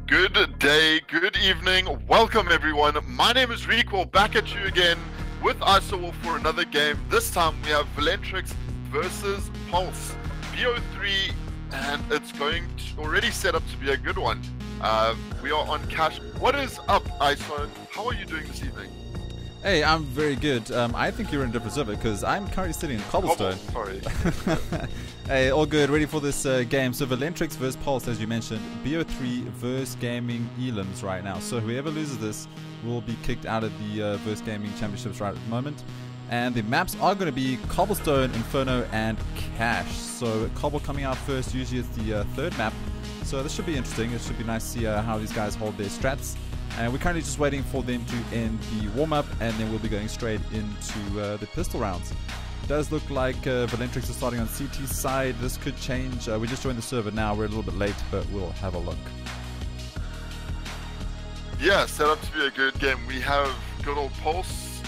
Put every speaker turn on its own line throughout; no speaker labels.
Good day, good evening, welcome everyone. My name is Recall, back at you again with ISO for another game. This time we have Valentrix versus Pulse, BO3, and it's going to already set up to be a good one. We are on cash. What is up, ISO? How are you doing this evening?
Hey, I'm very good. I think you're in a different server because I'm currently sitting in Cobblestone.
Sorry.
Hey, all good. Ready for this game. So Valentrix versus Pulse, as you mentioned. BO3 versus Gaming Elims right now. So whoever loses this will be kicked out of the versus Gaming Championships right at the moment. And the maps are going to be Cobblestone, Inferno, and Cash. So Cobble coming out first. Usually it's the third map. So this should be interesting. It should be nice to see how these guys hold their strats. And we're currently just waiting for them to end the warm-up, and then we'll be going straight into the pistol rounds. It does look like Valentrix is starting on CT side. This could change. We just joined the server now. We're a little bit late, but we'll have a look.
Yeah, set up to be a good game. We have good old Pulse.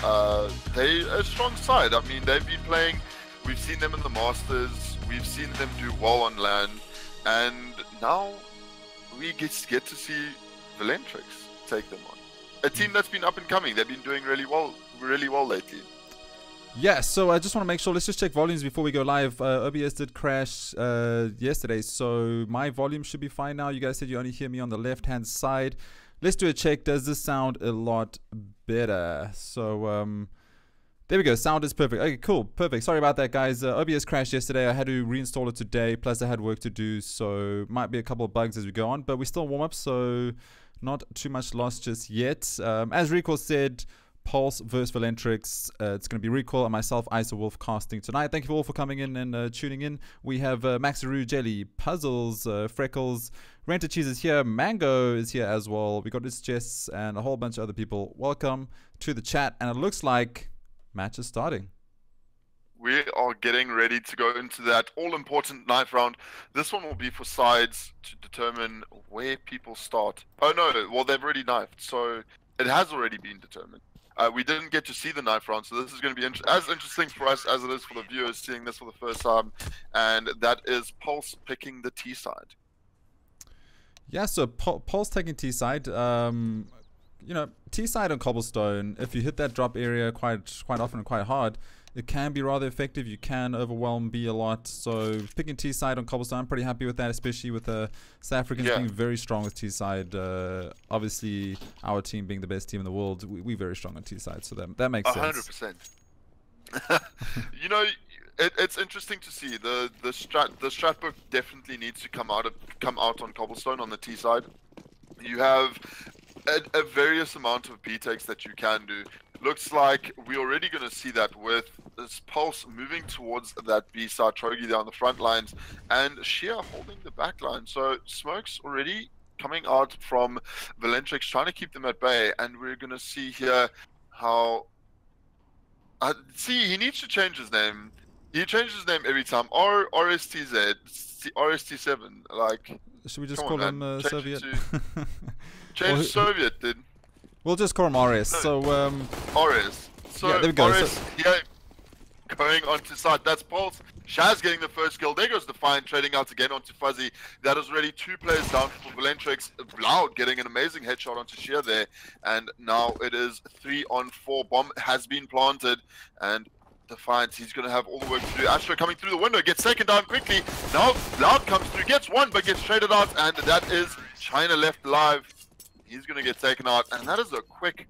They a strong side. I mean, they've been playing. We've seen them in the Masters. We've seen them do well on LAN, and now we get to see Valentrix take them on. A team that's been up and coming. They've been doing really well lately.
Yeah, so I just want to make sure, let's just check volumes before we go live. OBS did crash yesterday, so my volume should be fine now. You guys said you only hear me on the left-hand side. Let's do a check. Does this sound a lot better? So, there we go. Sound is perfect. Okay, cool. Perfect. Sorry about that, guys. OBS crashed yesterday. I had to reinstall it today, plus I had work to do, so might be a couple of bugs as we go on, but we still warm up, so not too much loss just yet. As Recall said, Pulse versus Valentrix. It's going to be Recall and myself, Isa Wolf, casting tonight. Thank you all for coming in and tuning in. We have Maxaroo, Jelly, Puzzles, Freckles, Renter Cheese is here, Mango is here as well. We got this Jess and a whole bunch of other people. Welcome to the chat, and it looks like match is starting.
We are getting ready to go into that all-important knife round. This one will be for sides to determine where people start. Oh no, well they've already knifed, so it has already been determined. We didn't get to see the knife round, so this is going to be as interesting for us as it is for the viewers seeing this for the first time. And that is Pulse picking the T side.
Yeah, so Pulse taking T side. You know, T side on Cobblestone, if you hit that drop area quite often and quite hard, it can be rather effective. You can overwhelm B a lot. So picking T side on Cobblestone, I'm pretty happy with that, especially with South Africans being very strong with T side. Obviously, our team being the best team in the world, we're very strong on T side. So that makes sense.
100%. You know, it's interesting to see the strat book definitely needs to come out on Cobblestone on the T side. You have a various amount of B takes that you can do. Looks like we're already going to see that with this Pulse moving towards that B side, Trogi down the front lines, and Sheer holding the back line. So Smoke's already coming out from Valentrix, trying to keep them at bay, and we're going to see here how... see, he needs to change his name. He changes his name every time. RSTZ, RST7, like...
Should we just call him Soviet?
Change Soviet, dude.
We'll just call him RS. So,
RS. So,
yeah, there we go.
RS here, going onto side. That's Pulse. Shaz getting the first kill. There goes Defiant, trading out again onto Fuzzy. That is already 2 players down for Valentrix. Loud getting an amazing headshot onto Sheer there. And now it is 3-on-4. Bomb has been planted. And Defiant, he's going to have all the work to do. Astro coming through the window, gets taken down quickly. Now Loud comes through, gets one, but gets traded out. And that is China left live. He's going to get taken out, and that is a quick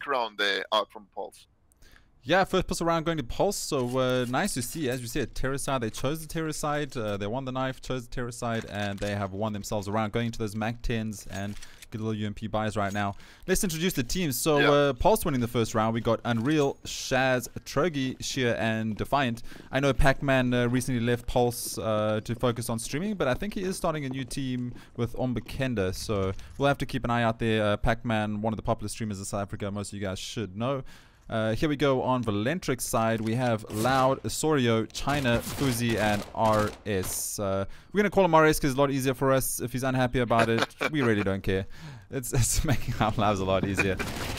round there out from Pulse.
Yeah, first pistol round going to Pulse, so nice to see. As you said, terror side, they chose the terror side, they won the knife, chose the terror side, and they have won themselves around, going into those Mac 10s and good little UMP buys right now. Let's introduce the teams. So Pulse winning the first round. We got Unreal, Shaz, Trogi, Sheer, and Defiant. I know Pac-Man recently left Pulse to focus on streaming, but I think he is starting a new team with Ombekenda, so we'll have to keep an eye out there. Pac-Man, one of the popular streamers in South Africa, most of you guys should know. Here we go on Valentrix side. We have Loud, Osorio, China, Fuzi, and RS. We're going to call him RS because it's a lot easier for us. If he's unhappy about it, we really don't care. It's making our lives a lot easier.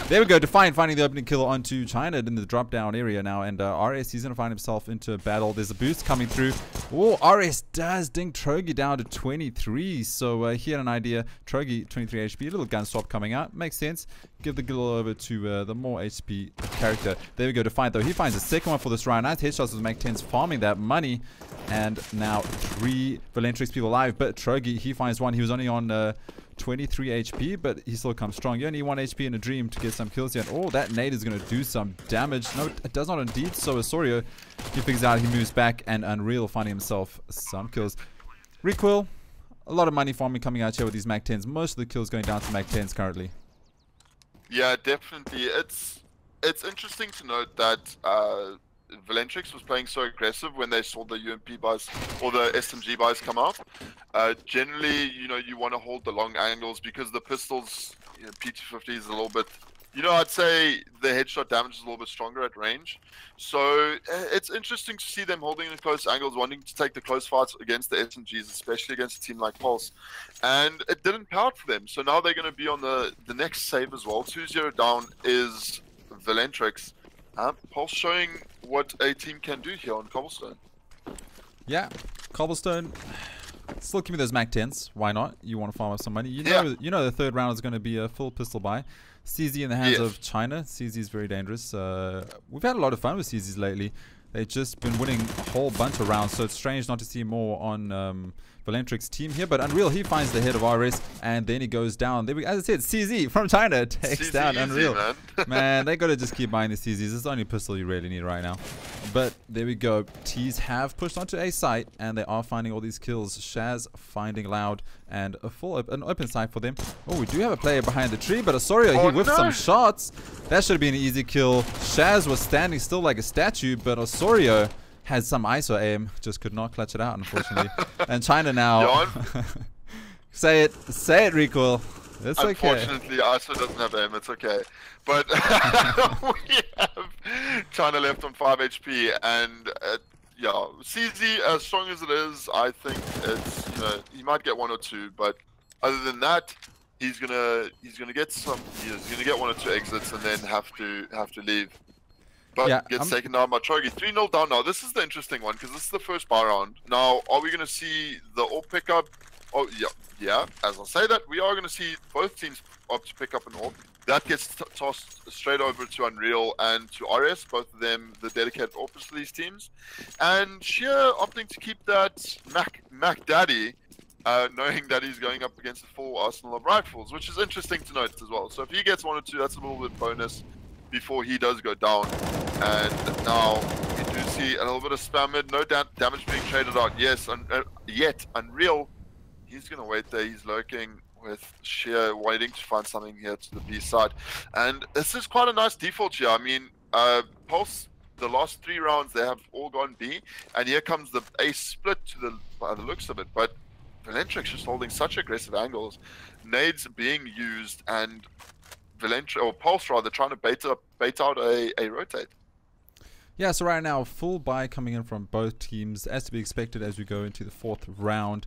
There we go. Defiant finding the opening kill onto China in the drop down area now, and RS, he's gonna find himself into a battle. There's a boost coming through. Oh, RS does ding Trogi down to 23. So he had an idea. Trogi 23 HP, a little gun swap coming out. Makes sense. Give the kill over to the more HP character. There we go. Defiant though, he finds the second one for this round. Nice headshots with Mac-10s farming that money. And now 3 Valentrix people alive, but Trogi, he finds one. He was only on 23 HP, but he still comes strong. You only need 1 HP in a dream to get some kills here. And oh, that nade is going to do some damage. No, it does not indeed. So Osorio, he figures out, he moves back, and Unreal finding himself some kills. Recoil, a lot of money farming coming out here with these Mac-10s. Most of the kills going down to Mac-10s currently.
Yeah, definitely. It's interesting to note that Valentrix was playing so aggressive when they saw the UMP buys or the SMG buys come out. Generally, you know, you want to hold the long angles because the pistols, you know, P250 is a little bit, you know, I'd say the headshot damage is a little bit stronger at range. So it's interesting to see them holding the close angles, wanting to take the close fights against the SMGs, especially against a team like Pulse. And it didn't pay out for them. So now they're going to be on the next save as well. 2-0 down is Valentrix. Pulse showing what a team can do here on Cobblestone.
Yeah, Cobblestone. Still give me those Mac-10s. Why not? You want to farm up some money. You know the third round is going to be a full pistol buy. CZ in the hands of China. CZ is very dangerous. We've had a lot of fun with CZs lately. They've just been winning a whole bunch of rounds, so it's strange not to see more on Valentrix team here. But Unreal, he finds the head of RS, and then he goes down. There we, as I said, CZ from China takes
CZ
down
easy,
Unreal.
Man,
man, they got to just keep buying the CZs. It's the only pistol you really need right now. But there we go. T's have pushed onto A site, and they are finding all these kills. Shaz finding Loud, and an open site for them. Oh, we do have a player behind the tree, but Osorio, he whiffed some shots. That should have been an easy kill. Shaz was standing still like a statue, but Osorio had some ISO aim, just could not clutch it out, unfortunately. And China now. say it, Recoil. It's okay.
Unfortunately, ISO doesn't have aim. It's okay. But we have China left on 5 HP, and yeah, CZ, as strong as it is, I think it's, you know, he might get 1 or 2, but other than that, he's gonna get some. He's gonna get 1 or 2 exits and then have to leave. But yeah, gets taken down by Trogi. 3-0 down now. This is the interesting one because this is the first buy round. Now, are we going to see the AWP pickup? Oh, yeah. As I say that, we are going to see both teams opt to pick up an AWP. That gets tossed straight over to Unreal and to RS, both of them the dedicated AWPers for these teams. And Sheer opting to keep that Mac Daddy, knowing that he's going up against the full arsenal of rifles, which is interesting to note as well. So if he gets 1 or 2, that's a little bit bonus before he does go down. And now we do see a little bit of spam mid, no damage being traded out. Yes, yet Unreal, he's gonna wait there. He's lurking with Sheer, waiting to find something here to the B side. And this is quite a nice default here. I mean, Pulse, the last 3 rounds they have all gone B, and here comes the A split to the by the looks of it. But Valentrix just holding such aggressive angles, nades being used, and Valentrix, or Pulse rather, trying to bait out a rotate.
Yeah, so right now, full buy coming in from both teams, as to be expected as we go into the 4th round.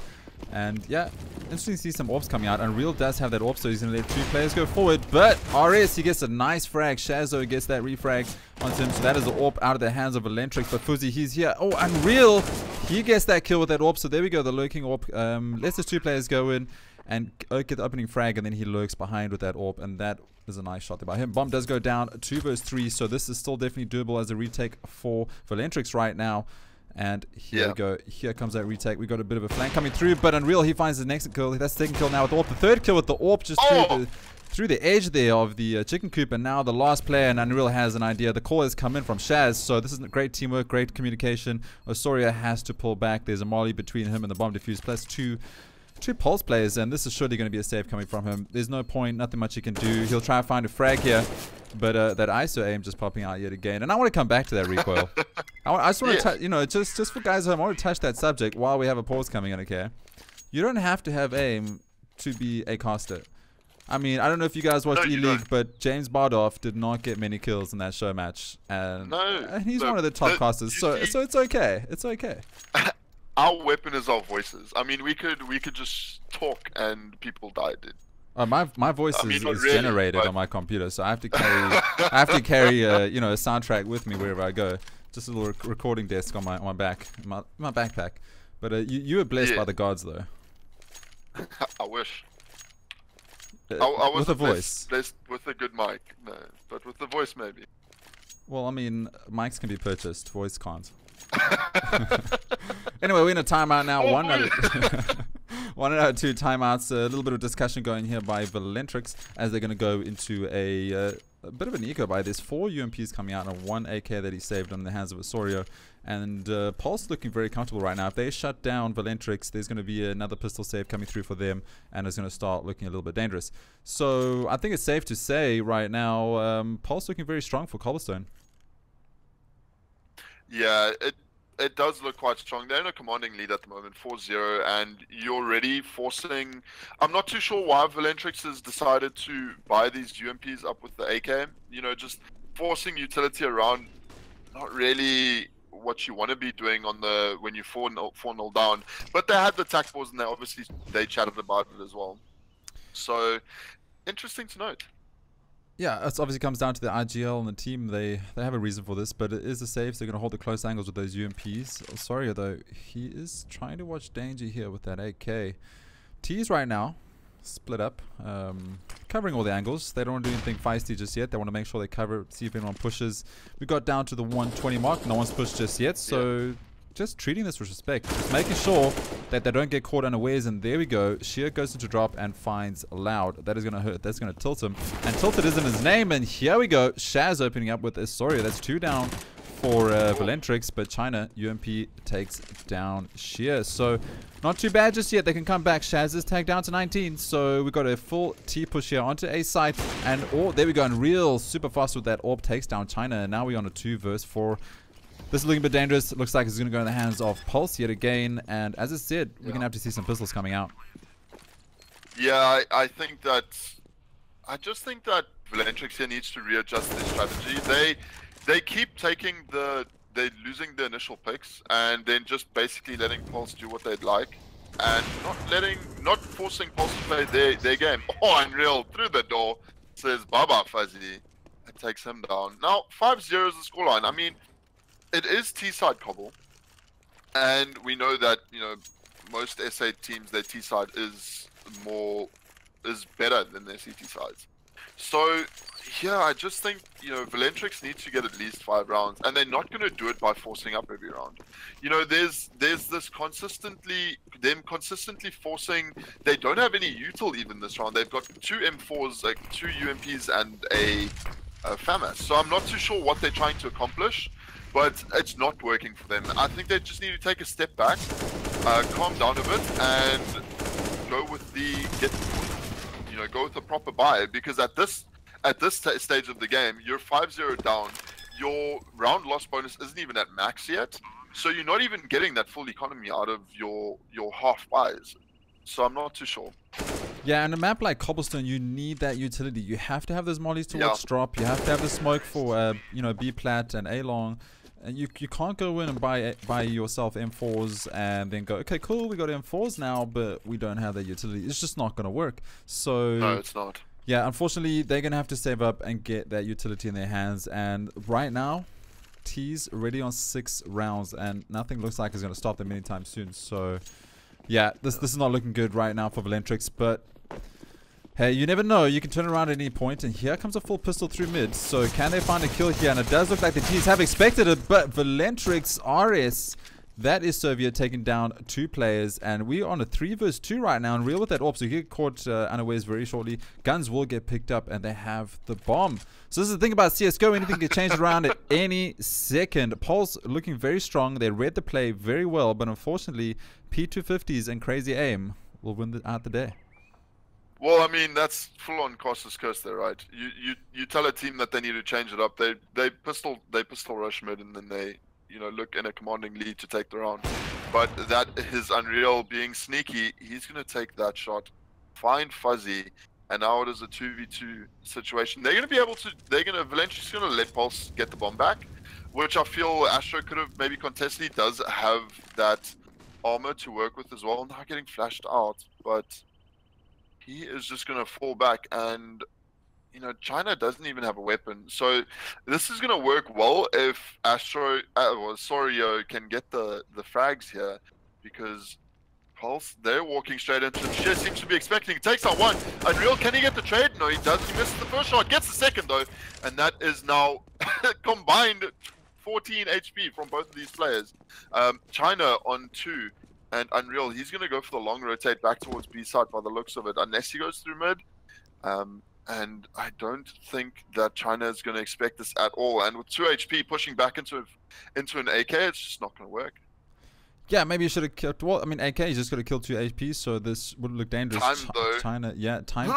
And yeah, interesting to see some AWPs coming out. Unreal does have that AWP, so he's going to let 2 players go forward. But RS, he gets a nice frag. Shazo gets that refrag onto him, so that is the AWP out of the hands of Valentrix. But Fuzzy, he's here. Oh, Unreal, he gets that kill with that AWP. So there we go, the lurking AWP. Lets the 2 players go in and get the opening frag, and then he lurks behind with that AWP, and that is a nice shot there by him. Bomb does go down 2 versus 3, so this is still definitely doable as a retake for Valentrix right now. And here we go. Here comes that retake. We got a bit of a flank coming through, but Unreal, he finds the next kill. That's the 2nd kill now with the AWP. The 3rd kill with the AWP just through the edge there of the chicken coop, and now the last player, and Unreal has an idea. The call has come in from Shaz, so this is great teamwork, great communication. Osorio has to pull back. There's a molly between him and the bomb defuse, plus two Pulse players, and this is surely going to be a save coming from him. There's no point, nothing much he can do. He'll try to find a frag here, but that ISO aim just popping out yet again. And I want to come back to that recoil. I just want to, you know, just for guys at home, I want to touch that subject while we have a pause coming in, okay? You don't have to have aim to be a caster. I mean, I don't know if you guys watched E-League, but James Bardoff did not get many kills in that show match, and he's one of the top casters, so it's okay. It's okay.
Our weapon is our voices. I mean, we could just talk and people died.
My voice
I mean,
is
not really,
generated
but-
on my computer, so I have to carry you know, a soundtrack with me wherever I go. Just a little recording desk on my back, my backpack. But you were blessed
Yeah.
by the gods, though.
I wish. I
With a
wasn't
voice.
blessed with a good mic, no, but with the voice maybe.
Well, I mean, mics can be purchased, voice can't. Anyway, we're in a timeout now.
Oh,
One out of two timeouts. A little bit of discussion going here by Valentrix as they're going to go into a bit of an eco buy. There's 4 UMPs coming out and 1 AK that he saved on the hands of Osorio. And Pulse looking very comfortable right now. If they shut down Valentrix, there's going to be another pistol save coming through for them, and it's going to start looking a little bit dangerous. So I think it's safe to say right now, Pulse looking very strong for Cobblestone.
Yeah, it does look quite strong. They're in a commanding lead at the moment, 4-0, and you're already forcing... I'm not too sure why Valentrix has decided to buy these UMPs up with the AK. You know, just forcing utility around, not really what you want to be doing on the when you 4-0 down. But they had the tac balls, and they chatted about it as well. So, interesting to note.
Yeah, it obviously comes down to the IGL and the team. They have a reason for this, but it is a save, so they're going to hold the close angles with those UMPs. Oh, sorry, though, he is trying to watch danger here with that AK. T's right now, split up, covering all the angles. They don't want to do anything feisty just yet. They want to make sure they cover, see if anyone pushes. We got down to the 120 mark. No one's pushed just yet, so just treating this with respect. Just making sure that they don't get caught unawares, and there we go. Sheer goes into drop and finds Loud. That is going to hurt. That's going to tilt him. And Tilted isn't his name, and here we go. Shaz opening up with Osorio. That's 2 down for Valentrix, but China, UMP takes down Sheer. So not too bad just yet. They can come back. Shaz is tagged down to 19, so we got a full T push here onto A site, and there we go. And real super fast with that AWP takes down China, and now we're on a 2 versus 4. This is looking a bit dangerous. It looks like it's going to go in the hands of Pulse yet again. And as I said, we're going to have to see some pistols coming out.
Yeah, I think that... I just think that Valentrix here needs to readjust their strategy. They keep taking they're losing the initial picks and then just basically letting Pulse do what they'd like. And not forcing Pulse to play their game. Oh, Unreal, through the door, says Baba Fuzzy. It takes him down. Now, 5-0 is the scoreline. I mean, it is T-side Cobble, and we know that, you know, most SA teams, their T-side is better than their CT sides. So, yeah, I just think, you know, Valentrix needs to get at least 5 rounds, and they're not going to do it by forcing up every round. You know, there's this consistently forcing. They don't have any util even this round. They've got 2 M4s, like 2 UMPs, and a FAMAS. So I'm not too sure what they're trying to accomplish, but it's not working for them. I think they just need to take a step back, calm down a bit, and go with go with the proper buy. Because at this stage of the game, you're 5-0 down. Your round loss bonus isn't even at max yet, so you're not even getting that full economy out of your half buys. So I'm not too sure.
Yeah, and a map like Cobblestone, you need that utility. You have to have those mollies towards drop. You have to have the smoke for B plat and A long. And you can't go in and buy yourself M4s and then go, okay, cool, we got M4s now, but we don't have that utility. It's just not going to work. So
no, it's not.
Yeah, unfortunately, they're going to have to save up and get that utility in their hands. And right now, T's already on 6 rounds, and nothing looks like it's going to stop them anytime soon. So yeah, this is not looking good right now for Valentrix, but hey, you never know. You can turn around at any point, and here comes a full pistol through mid. So can they find a kill here? And it does look like the T's have expected it, but Valentrix RS, that is Soviet taking down 2 players, and we're on a 3 versus 2 right now. And real with that AWP, so you get caught unawares very shortly. Guns will get picked up, and they have the bomb. So this is the thing about CSGO. Anything can change around at any second. Pulse looking very strong. They read the play very well, but unfortunately, P250s and crazy aim will win out the day.
Well, I mean, that's full-on Costas curse there, right? You tell a team that they need to change it up. They pistol rush mid, and then they look in a commanding lead to take the round. But that is Unreal being sneaky. He's gonna take that shot, find Fuzzy, and now it is a 2v2 situation. They're gonna be able to. Valentrix gonna let Pulse get the bomb back, which I feel Astro could have maybe contested. He does have that armor to work with as well. Now getting flashed out, but he is just going to fall back. And, you know, China doesn't even have a weapon. So this is going to work well if Sorio can get the frags here, because Pulse, they're walking straight into him. She seems to be expecting. He takes out one. Unreal, can he get the trade? No, he doesn't. He misses the first shot, gets the second though. And that is now combined 14 HP from both of these players. China on 2. And Unreal, he's going to go for the long rotate back towards B side by the looks of it, unless he goes through mid. And I don't think that China is going to expect this at all. And with 2 HP pushing back into an AK, it's just not going to work.
Yeah, maybe you should have killed. Well, I mean, AK is just going to kill 2 HP, so this would look dangerous.
Time, though.
China, yeah, time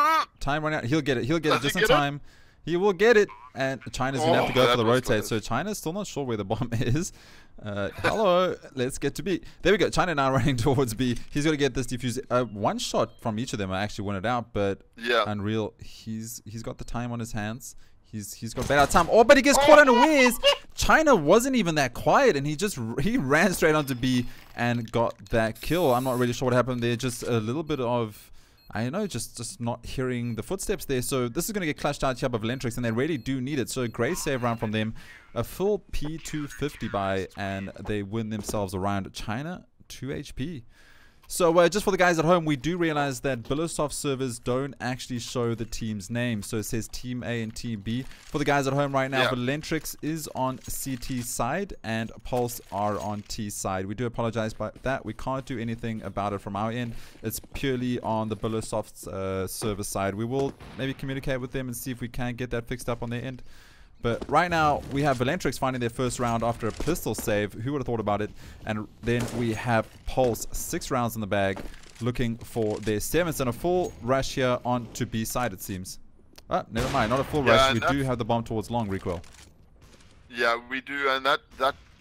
running out. He'll get it. He'll get it just in time. He will get it, and China's going to have to go for the rotate. So China's still not sure where the bomb is. Hello, let's get to B. There we go. China now running towards B. He's going to get this defuse. One shot from each of them actually won it out, but
yeah,
Unreal, he's got the time on his hands. He's got better time. Oh, but he gets caught unawares. China wasn't even that quiet, and he ran straight onto B and got that kill. I'm not really sure what happened there. Just a little bit of, I don't know, just not hearing the footsteps there. So this is going to get clutched out here by Valentrix, and they really do need it. So a great save round from them. A full P250 buy, and they win themselves around. China, 2 HP. So just for the guys at home, we do realize that Billosoft servers don't actually show the team's name. So it says Team A and Team B. For the guys at home right now, Valentrix is on CT side and Pulse are on T side. We do apologize about that. We can't do anything about it from our end. It's purely on the Billosoft server side. We will maybe communicate with them and see if we can get that fixed up on their end. But right now, we have Valentrix finding their first round after a pistol save. Who would have thought about it? And then we have Pulse, 6 rounds in the bag, looking for their 7th. And a full rush here on to B side, it seems. Never mind, not a full rush. We do have the bomb towards long recoil.
Yeah, we do, and that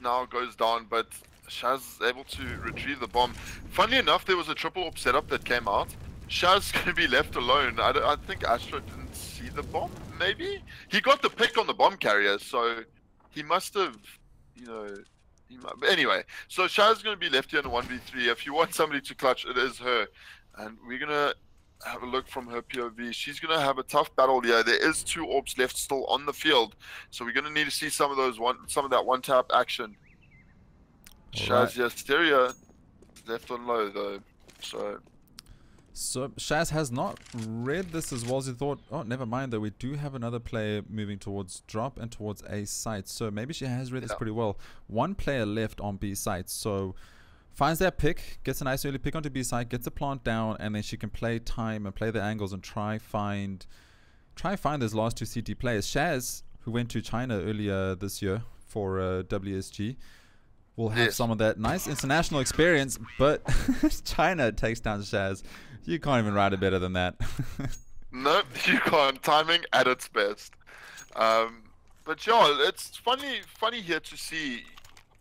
now goes down, but Shaz is able to retrieve the bomb. Funnily enough, there was a triple op setup that came out. Shaz going to be left alone. I think Astro didn't see the bomb. Maybe he got the pick on the bomb carrier, so he must have, you know, but anyway, so Shaz is going to be left here in a 1v3. If you want somebody to clutch, it is her, and we're gonna have a look from her POV. She's gonna have a tough battle here. There is 2 orbs left still on the field, so we're gonna need to see some of that one tap action. Shaz, yeah, Stereo left on low though,
So Shaz has not read this as well as he thought. Oh, never mind though. We do have another player moving towards drop and towards A site. So maybe she has read this pretty well. One player left on B site. So finds that pick, gets a nice early pick onto B site, gets a plant down, and then she can play time and play the angles and try find those last 2 CT players. Shaz, who went to China earlier this year for WSG, will have some of that nice international experience, but China takes down Shaz. You can't even write it better than that.
Nope, you can't. Timing at its best. But yeah, it's funny here to see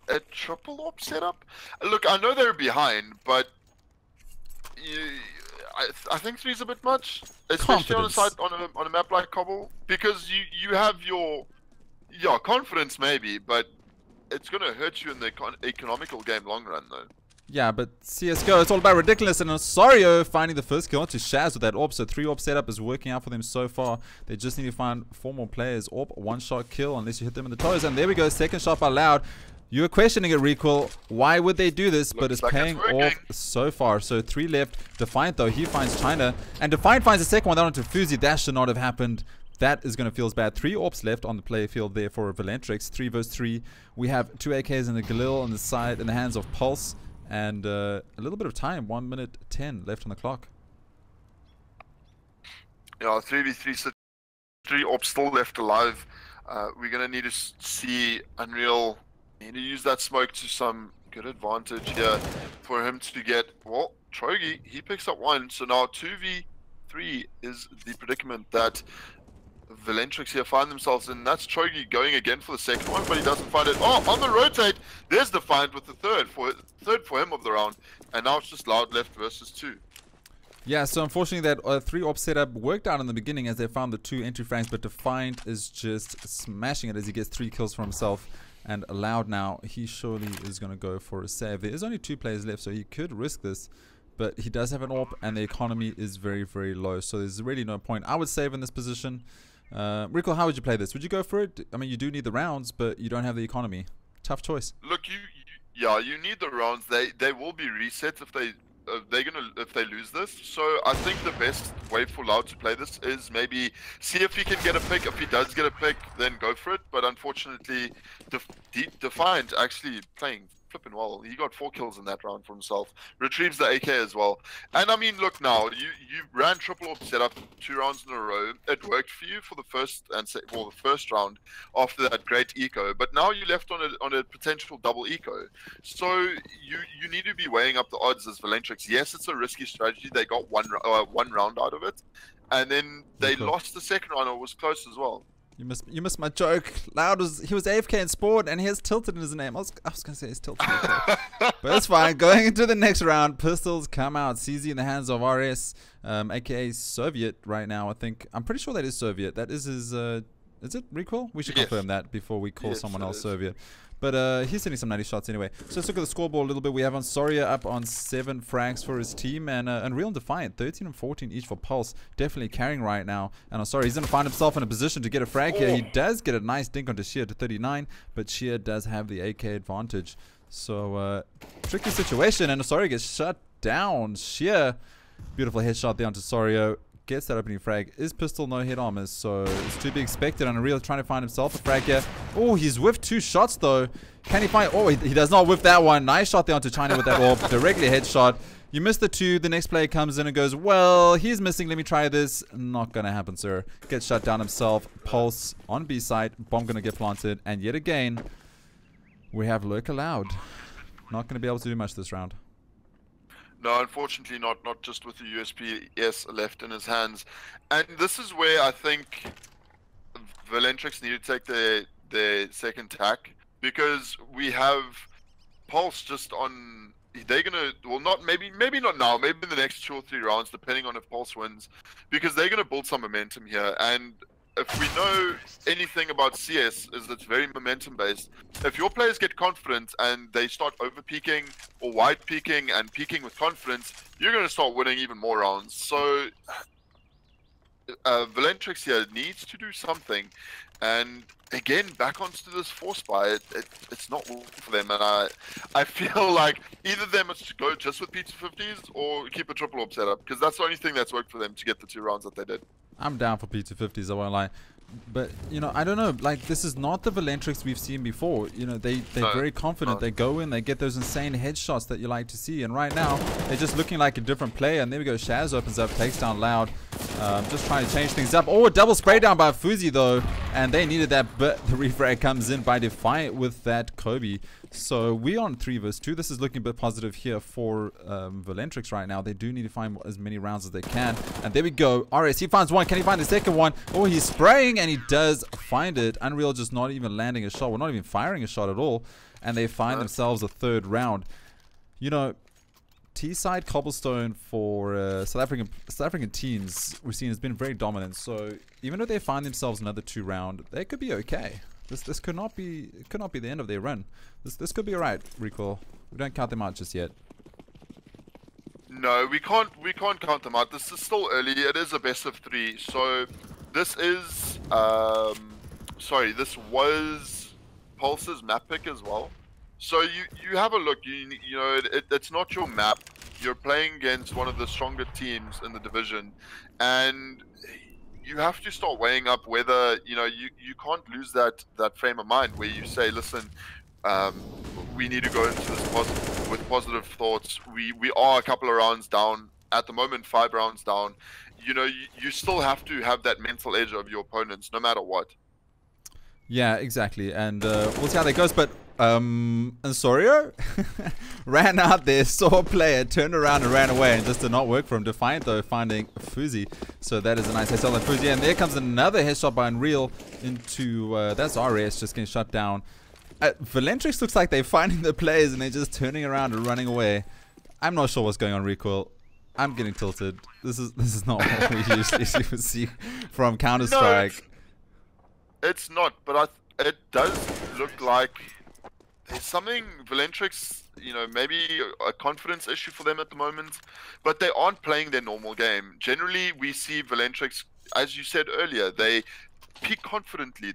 a triple op setup. Look, I know they're behind, but I think 3's a bit much, especially on a map like Cobble, because you have your confidence maybe, but it's gonna hurt you in the economical game long run though.
Yeah, but CSGO, it's all about ridiculous, and Osorio finding the first kill onto Shaz with that AWP. So 3 AWP setup is working out for them so far. They just need to find 4 more players. AWP, 1-shot kill unless you hit them in the toes. And there we go, second shot by Loud. You were questioning it, Recoil. Why would they do this? But it's like paying off so far. So 3 left. Defiant though, he finds China. And Defiant finds the second one down onto Fuzi. That should not have happened. That is going to feel as bad. 3 AWPs left on the play field there for Valentrix. 3 versus 3. We have 2 AKs in the Galil on the side in the hands of Pulse. And a little bit of time, 1 minute 10 left on the clock.
Yeah, 3v3, so 3 AWPs still left alive. We're going to need to see Unreal. Need to use that smoke to some good advantage here for him to get, well, Trogi, he picks up 1. So now 2v3 is the predicament that Valentrix here find themselves in. That's Trogi going again for the second one, but he doesn't find it. Oh, on the rotate, there's Defiant with the third for him of the round. And now it's just Loud left versus 2.
Yeah, so unfortunately that 3 AWP setup worked out in the beginning as they found the 2 entry frags, but Defiant is just smashing it as he gets 3 kills for himself. And Loud now, he surely is going to go for a save. There is only 2 players left, so he could risk this. but he does have an AWP, and the economy is very, very low. So there's really no point. I would save in this position. Rico, how would you play this? Would you go for it? I mean, you do need the rounds, but you don't have the economy. Tough choice.
Look, yeah, you need the rounds. They will be reset if they lose this. So I think the best way for Loud to play this is maybe see if he can get a pick. If he does get a pick, then go for it. But unfortunately, Defiant actually playing flipping well. He got 4 kills in that round for himself. Retrieves the AK as well. And I mean, look now, you ran triple AWP setup 2 rounds in a row. It worked for you for the first round after that great eco. But now you left on a potential double eco. So you need to be weighing up the odds as Valentrix. Yes, it's a risky strategy. They got one round out of it, and then they lost the second round. It was close as well.
You missed my joke. Loud he was AFK in Sport, and he has Tilted in his name. I was gonna say he's Tilted, but it's fine. Going into the next round, pistols come out. CZ in the hands of RS, aka Soviet right now. I'm pretty sure that is Soviet. That is his. Is it Recoil? We should confirm that before we call someone else Soviet. But he's hitting some 90 shots anyway. So let's look at the scoreboard a little bit. We have Ansoria up on 7 frags for his team. And Unreal and Defiant, 13 and 14 each for Pulse. Definitely carrying right now. And Ansoria, he's going to find himself in a position to get a frag here. He does get a nice dink onto Sheer to 39. But Sheer does have the AK advantage. So tricky situation. And Ansoria gets shut down. Sheer, beautiful headshot there onto Sorio. Gets that opening frag. Is pistol no head armors, so it's to be expected. Unreal trying to find himself a frag here. Oh, he's whiffed 2 shots though. Can he find? Oh, he does not whiff that one. Nice shot there onto China with that AWP. Directly headshot. You missed the 2. The next player comes in and goes, well, he's missing. Let me try this. Not gonna happen, sir. Gets shut down himself. Pulse on B site. Bomb gonna get planted. And yet again, we have Lurk allowed. Not gonna be able to do much this round.
No, unfortunately not just with the USP left in his hands. And this is where I think Valentrix need to take their second tack, because we have Pulse just on. They're gonna, well, maybe not now, maybe in the next 2 or 3 rounds, depending on if Pulse wins, because they're gonna build some momentum here. And if we know anything about CS, is it's very momentum based. If your players get confident and they start over peaking or wide peaking and peaking with confidence, you're going to start winning even more rounds. So Valentrix here needs to do something. And again, back onto this force buy, it's not working for them. And I feel like either them is to go just with P250s or keep a triple AWP setup, because that's the only thing that's worked for them to get the 2 rounds that they did.
I'm down for P250s, I won't lie. But, you know, I don't know. Like, this is not the Valentrix we've seen before. You know, they're very confident. They go in, they get those insane headshots that you like to see. And right now, they're just looking like a different player. And there we go. Shaz opens up, takes down Loud. Just trying to change things up. Oh, a double spray down by Fuzi, though. And they needed that, but the refrag comes in by Defiant with that Kobe. So we're on 3 vs 2. This is looking a bit positive here for Valentrix right now. They do need to find as many rounds as they can. And there we go. RS, he finds one. Can he find the second one? Oh, he's spraying, and he does find it. Unreal just not even landing a shot. We're not even firing a shot at all. And they find themselves a 3rd round. You know, T-side cobblestone for South African teams we've seen has been very dominant. So even if they find themselves another 2 round, they could be okay. This could not be the end of their run. This could be alright, Recoil. We don't count them out just yet.
No, we can't count them out. This is still early. It is a best of 3. So this is this was Pulse's map pick as well. So you have a look. You know it's not your map. You're playing against one of the stronger teams in the division, and you have to start weighing up whether you can't lose that frame of mind where you say, listen, we need to go into this with positive thoughts. We are a couple of rounds down at the moment, 5 rounds down. You know, you still have to have that mental edge of your opponents, no matter what.
Yeah, exactly, and we'll see how that goes. But Ansorio ran out there, saw a player, turned around and ran away, and just did not work for him. Defiant though finding Fuzi, so that is a nice headshot on Fuzi, and there comes another headshot by Unreal into that's RS just getting shut down. Valentrix looks like they're finding the players and they're just turning around and running away. I'm not sure what's going on, Recoil. I'm getting tilted. This is not what we usually see from Counter-Strike.
No, it's not, but it does look like there's something Valentrix maybe a confidence issue for them at the moment, but they aren't playing their normal game. Generally, we see Valentrix, as you said earlier, they peak confidently.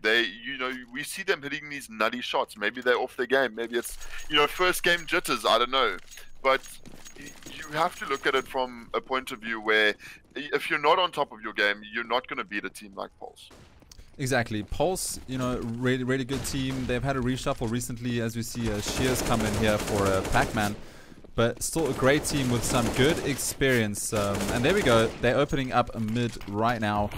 We see them hitting these nutty shots. Maybe they're off their game. Maybe it's, first game jitters. I don't know. But you have to look at it from a point of view where if you're not on top of your game, you're not going to beat a team like Pulse.
Exactly. Pulse, really, really good team. They've had a reshuffle recently, as we see Shears come in here for Pac-Man. But still a great team with some good experience. And there we go. They're opening up a mid right now.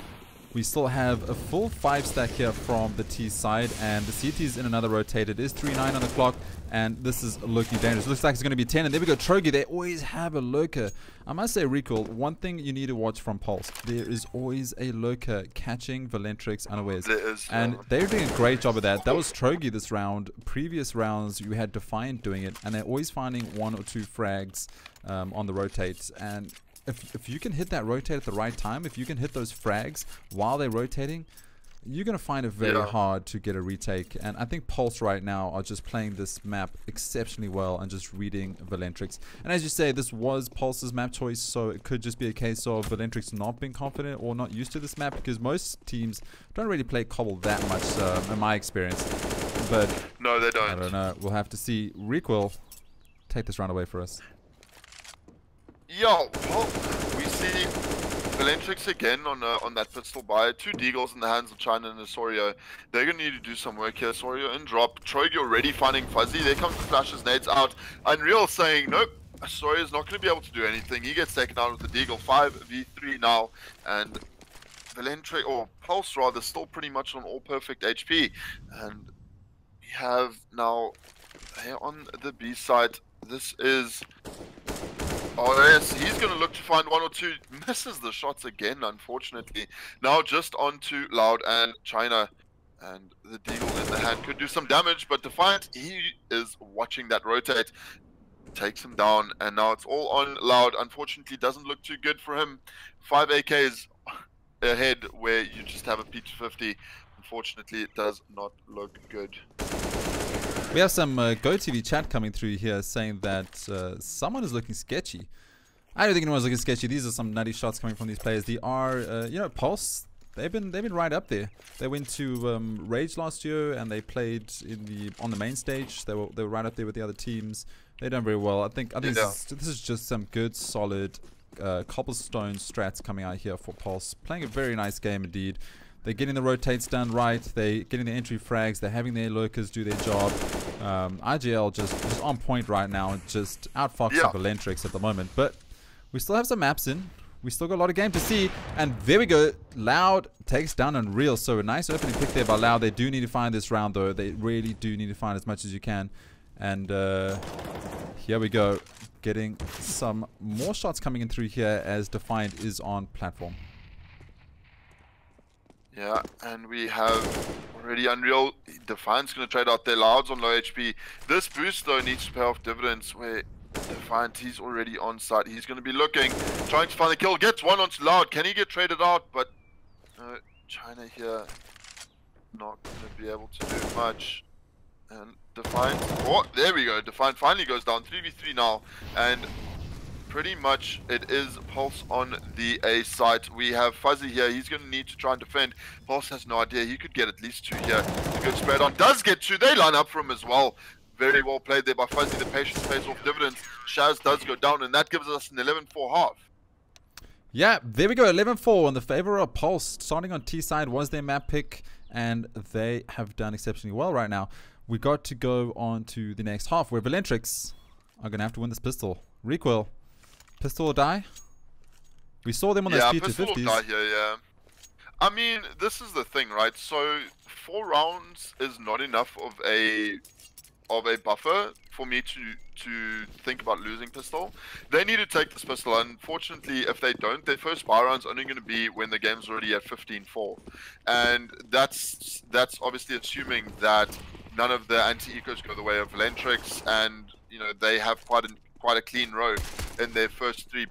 We still have a full 5-stack here from the T side, and the CT is in another rotate. It is 3-9 on the clock, and this is looking dangerous. Looks like it's going to be 10, and there we go. Trogi, they always have a lurker. I must say, Recall, one thing you need to watch from Pulse, there is always a lurker catching Valentrix unawares. And they're doing a great job of that. That was Trogi this round. Previous rounds, you had Defiant doing it, and they're always finding 1 or 2 frags on the rotates. And if you can hit that rotate at the right time, if you can hit those frags while they're rotating, you're going to find it very hard to get a retake. And I think Pulse right now are just playing this map exceptionally well and just reading Valentrix. And as you say, this was Pulse's map choice, so it could just be a case of Valentrix not being confident or not used to this map, because most teams don't really play Cobble that much in my experience. But
no, they don't.
I don't know. We'll have to see. Recoil, take this round away for us.
Well, we see Valentrix again on that pistol buy. 2 deagles in the hands of China and Osorio. They're going to need to do some work here. Osorio in drop. Trogi already finding Fuzzy. There comes the flashes, nades out. Unreal saying, nope, Osorio's not going to be able to do anything. He gets taken out with the deagle. 5v3 now. And Valentrix, or Pulse rather, still pretty much on all perfect HP. And we have now here on the B side, this is... Oh yes, he's going to look to find 1 or 2. Misses the shots again, unfortunately. Now just onto Loud and China. And the deagle in the hand could do some damage, but Defiant, he is watching that rotate. Takes him down, and now it's all on Loud. Unfortunately, doesn't look too good for him. 5 AKs ahead where you just have a P250. Unfortunately, it does not look good.
We have some GoTV chat coming through here saying that someone is looking sketchy. I don't think anyone's looking sketchy. These are some nutty shots coming from these players. They are, Pulse. They've been right up there. They went to Rage last year and they played on the main stage. They were right up there with the other teams. They've done very well. I think this is just some good solid cobblestone strats coming out here for Pulse. Playing a very nice game indeed. They're getting the rotates done right. They're getting the entry frags. They're having their lurkers do their job. IGL just on point right now. Just outfoxing Valentrix at the moment. But we still have some maps in. We still got a lot of game to see. And there we go. Loud takes down Unreal. So a nice opening pick there by Loud. They do need to find this round though. They really do need to find as much as you can. And here we go. Getting some more shots coming in through here as Defiant is on platform.
Yeah, and we have already Unreal. Defiant's going to trade out their Louds on low HP. This boost, though, needs to pay off dividends where Defiant, he's already on site. He's going to be looking, trying to find the kill. Gets one onto Loud. Can he get traded out? But China here not going to be able to do much. And Defiant, oh, there we go. Defiant finally goes down. 3v3 now. And pretty much it is Pulse on the A site. We have Fuzzy here. He's going to need to try and defend. Pulse has no idea. He could get at least 2 here. It's a good spread on. Does get 2. They line up for him as well. Very well played there by Fuzzy. The patience pays off dividends. Shaz does go down, and that gives us an 11-4 half.
Yeah, there we go. 11-4 in the favor of Pulse. Starting on T side was their map pick, and they have done exceptionally well right now. We got to go on to the next half where Valentrix are going to have to win this pistol. Recoil. Pistol or die? We saw them on those P250s.
Pistol or die here, yeah. I mean, this is the thing, right? So 4 rounds is not enough of a buffer for me to think about losing pistol. They need to take this pistol. Unfortunately, if they don't, their first buy round's only going to be when the game's already at 15-4, and that's obviously assuming that none of the anti-ecos go the way of Valentrix, and they have quite a clean road in their first 3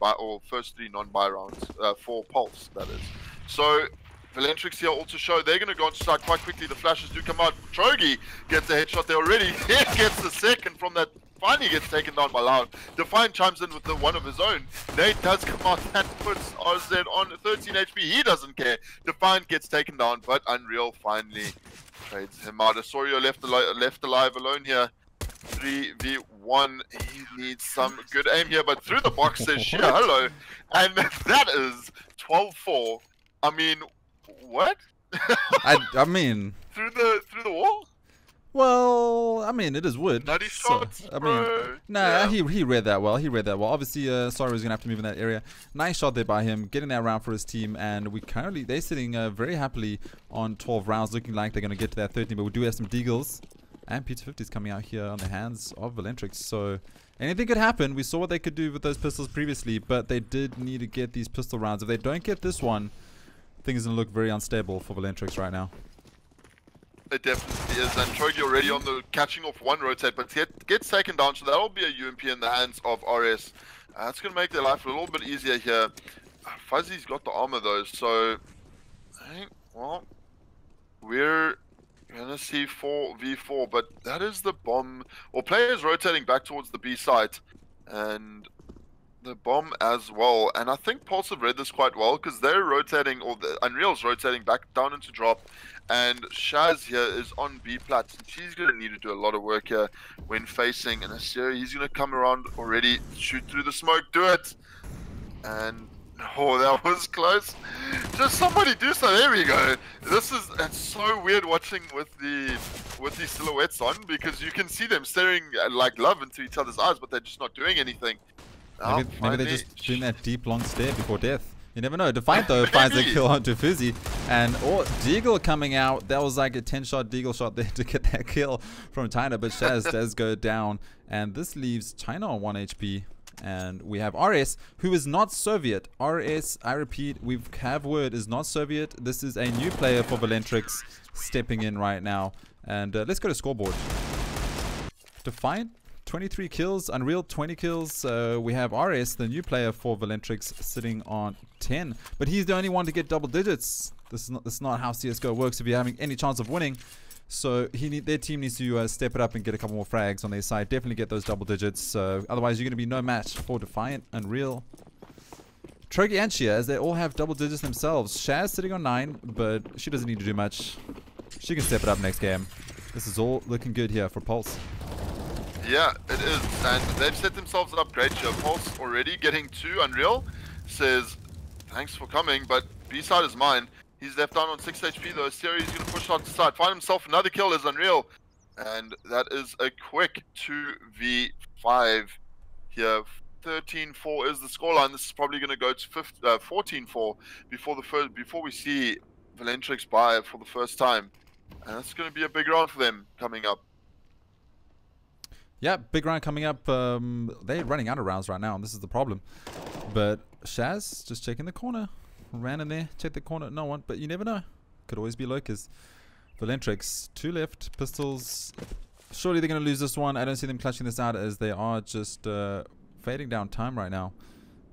non-buy rounds for Pulse, that is. So Valentrix here also show they're going to go on to start quite quickly. The flashes do come out. Trogi gets a headshot there already. He gets the second from that finally gets taken down by Loud. Defiant chimes in with the one of his own. Nate does come out and puts RZ on 13 HP. He doesn't care. Defiant gets taken down, but Unreal finally trades him out. Asorio left alive alone here. 3v1. He needs some good aim here, but through the box says Shia, hello. And that is 12-4. I mean, what?
I mean...
Through the wall?
Well, I mean, it is wood.
Nutty shots,
I mean, nah, he read that well. He read that well. Obviously, Sorry was going to have to move in that area. Nice shot there by him, getting that round for his team. And they're sitting very happily on 12 rounds, looking like they're going to get to that 13. But we do have some deagles. And P250s coming out here on the hands of Valentrix. So anything could happen. We saw what they could do with those pistols previously, but they did need to get these pistol rounds. If they don't get this one, things are going to look very unstable for Valentrix right now.
It definitely is, and Trogi already on the catching off one rotate, but gets taken down, so that'll be a UMP in the hands of RS. That's going to make their life a little bit easier here. Fuzzy's got the armor though, so I think, well, we're gonna see 4v4, but that is the bomb, or players rotating back towards the B site, and the bomb as well. And I think Pulse have read this quite well, because they're rotating, or the Unreal's rotating back down into drop, and Shaz here is on B plat, and she's gonna need to do a lot of work here when facing an Assyria. He's gonna come around already, shoot through the smoke, do it, and oh, that was close. Just somebody do so. There we go. It's so weird watching with these silhouettes on, because you can see them staring like love into each other's eyes, but they're just not doing anything.
Maybe they're just doing that deep long stare before death. You never know. Defiant though finds a kill onto Fuzzy, and Deagle coming out. That was like a 10-shot Deagle shot there to get that kill from China, but Shaz does go down, and this leaves China on 1 HP. And we have RS, who is not Soviet. RS, I repeat, we have word, is not Soviet. This is a new player for Valentrix stepping in right now. And let's go to scoreboard. Defiant, 23 kills. Unreal, 20 kills. We have RS, the new player for Valentrix, sitting on 10. But he's the only one to get double digits. This is not how CSGO works if you're having any chance of winning. So their team needs to step it up and get a couple more frags on their side. Definitely get those double digits. Otherwise, you're going to be no match for Defiant, Unreal, Trogi, and Shia, as they all have double digits themselves. Shaz sitting on 9, but she doesn't need to do much. She can step it up next game. This is all looking good here for Pulse.
Yeah, it is. And they've set themselves up great here. Pulse already getting 2. Unreal says, thanks for coming, but B-side is mine. He's left down on 6 HP though. Siri is going to push out the side. Find himself another kill is Unreal. And that is a quick 2v5 here. 13-4 is the scoreline. This is probably going to go to 14-4 before we see Valentrix buy for the first time. And that's going to be a big round for them coming up.
Yeah, big round coming up. They're running out of rounds right now, and this is the problem. But Shaz just checking the corner. Ran in there, check the corner, no one, but you never know. Could always be Locus. Valentrix, 2 left, pistols. Surely they're going to lose this one. I don't see them clutching this out, as they are just fading down time right now.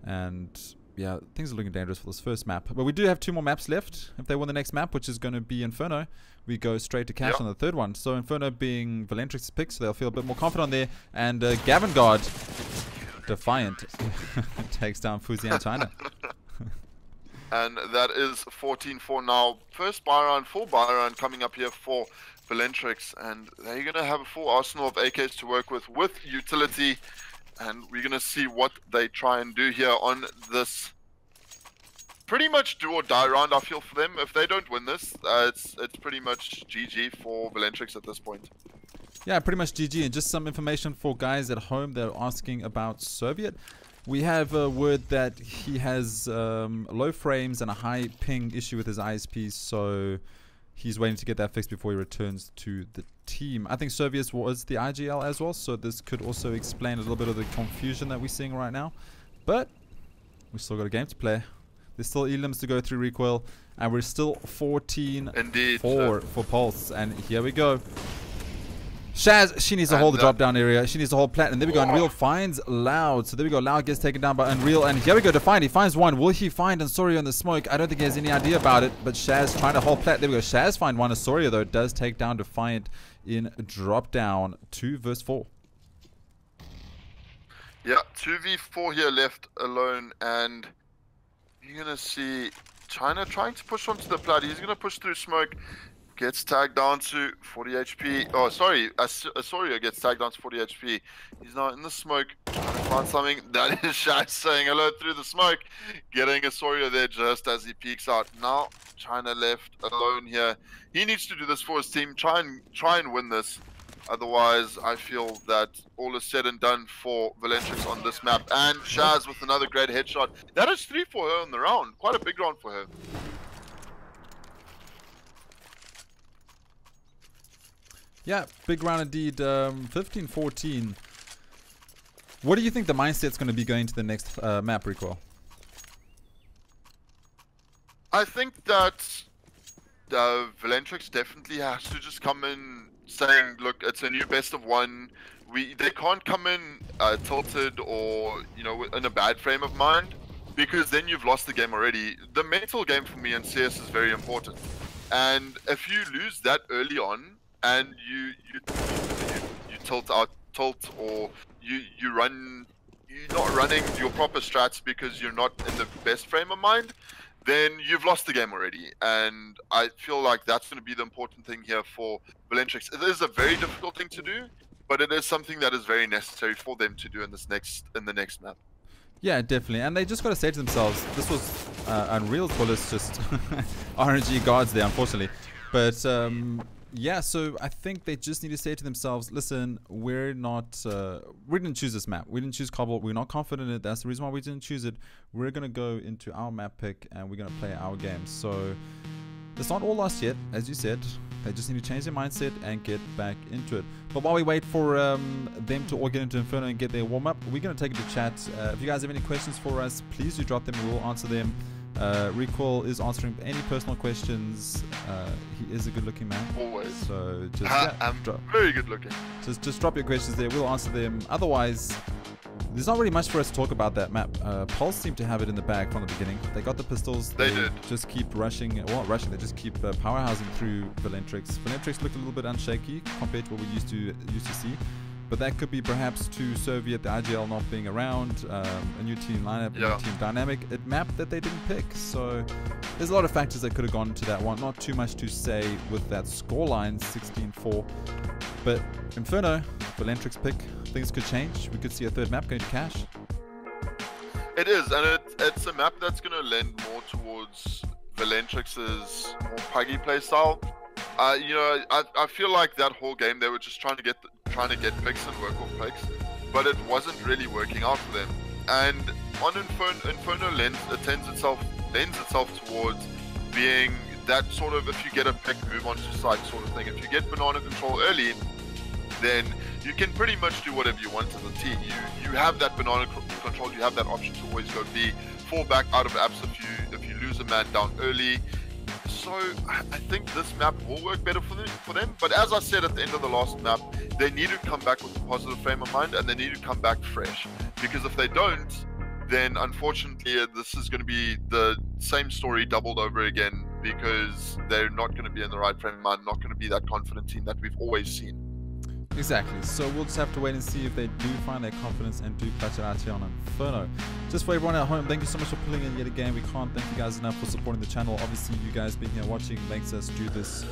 And yeah, things are looking dangerous for this first map. But we do have 2 more maps left. If they win the next map, which is going to be Inferno, we go straight to cash on the third one. So Inferno being Valentrix's pick, so they'll feel a bit more confident there. And Gavin Guard, Defiant, takes down Fuzi and China.
And that is 14-4 now. First buy round, full buy round coming up here for Valentrix. And they're going to have a full arsenal of AKs to work with utility. And we're going to see what they try and do here on this pretty much do or die round, I feel, for them. If they don't win this, it's pretty much GG for Valentrix at this point.
Yeah, pretty much GG. And just some information for guys at home that are asking about Soviet. We have a word that he has low frames and a high ping issue with his ISP, so he's waiting to get that fixed before he returns to the team. I think Soviet was the IGL as well, so this could also explain a little bit of the confusion that we're seeing right now. But we still got a game to play. There's still elims to go through recoil, and we're still 14-4 for Pulse. And here we go. Shaz, she needs to hold the drop down area. She needs to hold plat. And there we go. Unreal finds Loud. So there we go. Loud gets taken down by Unreal. And here we go. Defiant. He finds one. Will he find Asorio in the smoke? I don't think he has any idea about it. But Shaz trying to hold plat. There we go. Shaz find one. Asorio, though, does take down Defiant in drop down 2 versus 4.
Yeah, 2v4 here left alone, and you're gonna see China trying to push onto the plat. He's gonna push through smoke, gets tagged down to 40 HP. Oh, sorry, Asorio gets tagged down to 40 HP. He's now in the smoke, trying to find something. That is Shaq saying hello through the smoke, getting Asorio there just as he peeks out. Now China left alone here. He needs to do this for his team. Try and win this. Otherwise, I feel that all is said and done for Valentrix on this map. And Shaz with another great headshot. That is 3 for her in the round. Quite a big round for her.
Yeah, big round indeed. 15-14. What do you think the mindset's going to be going to the next map, Recoil?
I think that Valentrix definitely has to just come in saying, look, it's a new best of one. They can't come in tilted or, you know, in a bad frame of mind, because then you've lost the game already. The mental game for me in CS is very important. And if you lose that early on and you tilt, or you're not running your proper strats because you're not in the best frame of mind, then you've lost the game already. And I feel like that's going to be the important thing here for Valentrix. It is a very difficult thing to do, but it is something that is very necessary for them to do in the next map.
Yeah, definitely. And they just got to say to themselves, this was Unreal's bullets, just RNG guards there, unfortunately. But yeah, so I think they just need to say to themselves, listen, we didn't choose this map. We didn't choose Cobble. We're not confident in it. That's the reason why we didn't choose it. We're going to go into our map pick and we're going to play our game. So it's not all lost yet, as you said. They just need to change their mindset and get back into it. But while we wait for them to all get into Inferno and get their warm-up, we're going to take it to chat. If you guys have any questions for us, please do drop them. We will answer them. Recoil is answering any personal questions. He is a good-looking man.
Always.
So just
I'm very good-looking.
Just drop your questions there. We'll answer them. Otherwise, there's not really much for us to talk about that map. Pulse seemed to have it in the bag from the beginning. They got the pistols.
They did.
Just keep rushing. Well, not rushing. They just keep powerhousing through Valentrix. Valentrix looked a little bit unshaky compared to what we used to see. But that could be perhaps to Soviet, the IGL not being around, a new team lineup, a new team dynamic, a map that they didn't pick. So there's a lot of factors that could have gone into that one. Not too much to say with that scoreline, 16-4. But Inferno, Valentrix pick, things could change. We could see a third map going to cash.
It is, and it's a map that's going to lend more towards Valentrix's more puggy play style. You know, I feel like that whole game they were just trying to get picks and work off picks, but it wasn't really working out for them. And on Inferno lends itself towards being that sort of, if you get a pick, move on to side sort of thing. If you get banana control early, then you can pretty much do whatever you want as a team. You have that banana control, you have that option to always go B, fall back out of apps if you lose a man down early. So I think this map will work better for them. But as I said at the end of the last map, they need to come back with a positive frame of mind and they need to come back fresh. Because if they don't, then unfortunately this is going to be the same story doubled over again, because they're not going to be in the right frame of mind, not going to be that confident team that we've always seen.
Exactly. So we'll just have to wait and see if they do find their confidence and do clutch it out here on Inferno. Just for everyone at home, thank you so much for pulling in yet again. We can't thank you guys enough for supporting the channel. Obviously, you guys being here watching makes us do this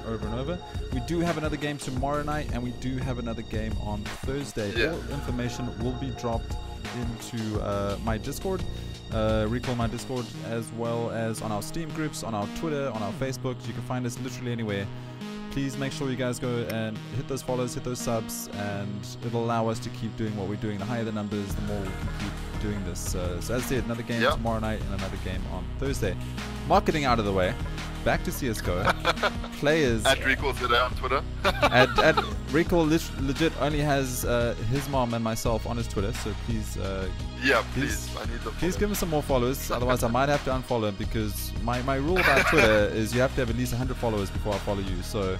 over and over. We do have another game tomorrow night, and we do have another game on Thursday.
Yeah.
All information will be dropped into my Discord, Recoil my Discord, as well as on our Steam groups, on our Twitter, on our Facebook. You can find us literally anywhere. Please make sure you guys go and hit those follows, hit those subs, and it'll allow us to keep doing what we're doing. The higher the numbers, the more we can keep doing this. So as I said, another game tomorrow night and another game on Thursday. Marketing out of the way. Back to CSGO. Players.
At Recoil today on Twitter.
at Recoil legit only has his mom and myself on his Twitter. So please.
Please. I need the
Please give him some more followers. Otherwise, I might have to unfollow him, because my rule about Twitter is you have to have at least 100 followers before I follow you. So.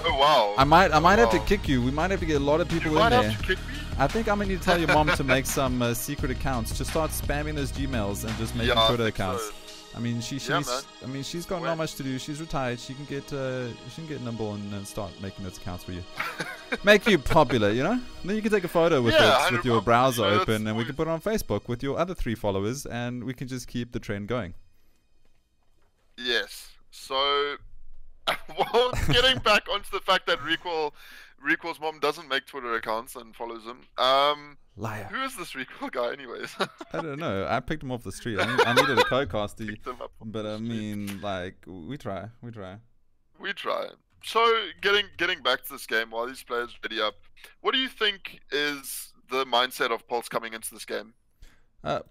Oh wow.
I might have to kick you. We might have to get a lot of people in there.
Have to kick me?
I think I'm gonna need to tell your mom to make some secret accounts. Just start spamming those Gmails and just making Twitter accounts. I mean, she's got not much to do. She's retired. She can get nimble and start making those accounts for you. Make you popular, you know. Then you can take a photo with it with your browser open, and we can put it on Facebook with your other 3 followers, and we can just keep the trend going.
Yes. So, well, getting back onto the fact that Recoil's mom doesn't make Twitter accounts and follows him.
Liar.
Who is this Recoil guy, anyways?
I don't know. I picked him off the street. I needed a co-casty, but I mean, like, we try.
So, getting back to this game, while these players are ready up, what do you think is the mindset of Pulse coming into this game?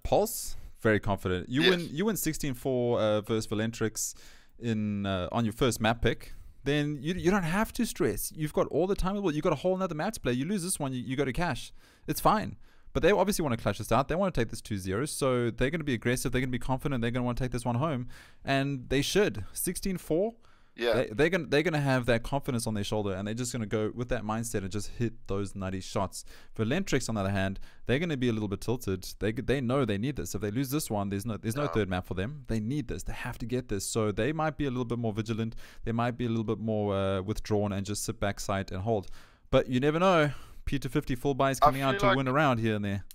Pulse, very confident. You win 16-4 versus Valentrix on your first map pick. Then you don't have to stress. You've got all the time in the world. You've got a whole another map to play. You lose this one, you go to cash. It's fine. But they obviously want to clutch this out. They want to take this 2-0. So they're going to be aggressive. They're going to be confident. They're going to want to take this one home. And they should. 16-4. Yeah. They're gonna have that confidence on their shoulder, and they're just gonna go with that mindset and just hit those nutty shots. Valentrix, on the other hand, they're gonna be a little bit tilted. They know they need this. If they lose this one, there's no third map for them. They need this. They have to get this. So they might be a little bit more vigilant. They might be a little bit more withdrawn and just sit back, sight, and hold. But you never know. P250 full buys coming out to win around here and there.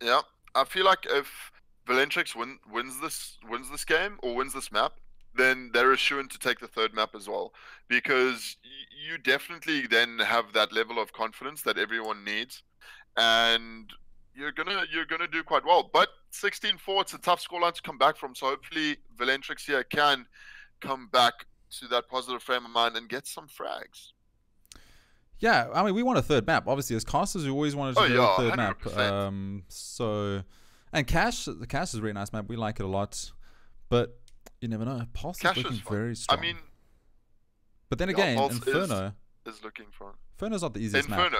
Yeah, I feel like if Valentrix wins this game or wins this map, then they're assured to take the third map as well, because you definitely then have that level of confidence that everyone needs, and you're gonna do quite well. But 16-4, it's a tough scoreline to come back from. So hopefully Valentrix here can come back to that positive frame of mind and get some frags.
Yeah, I mean, we want a third map. Obviously, as casters, we always wanted to go a third
100%.
map. And the Cash is a really nice map. We like it a lot, but you never know. Pulse is looking very strong.
I mean,
but then again, Inferno
is looking for.
Inferno's not the easiest map.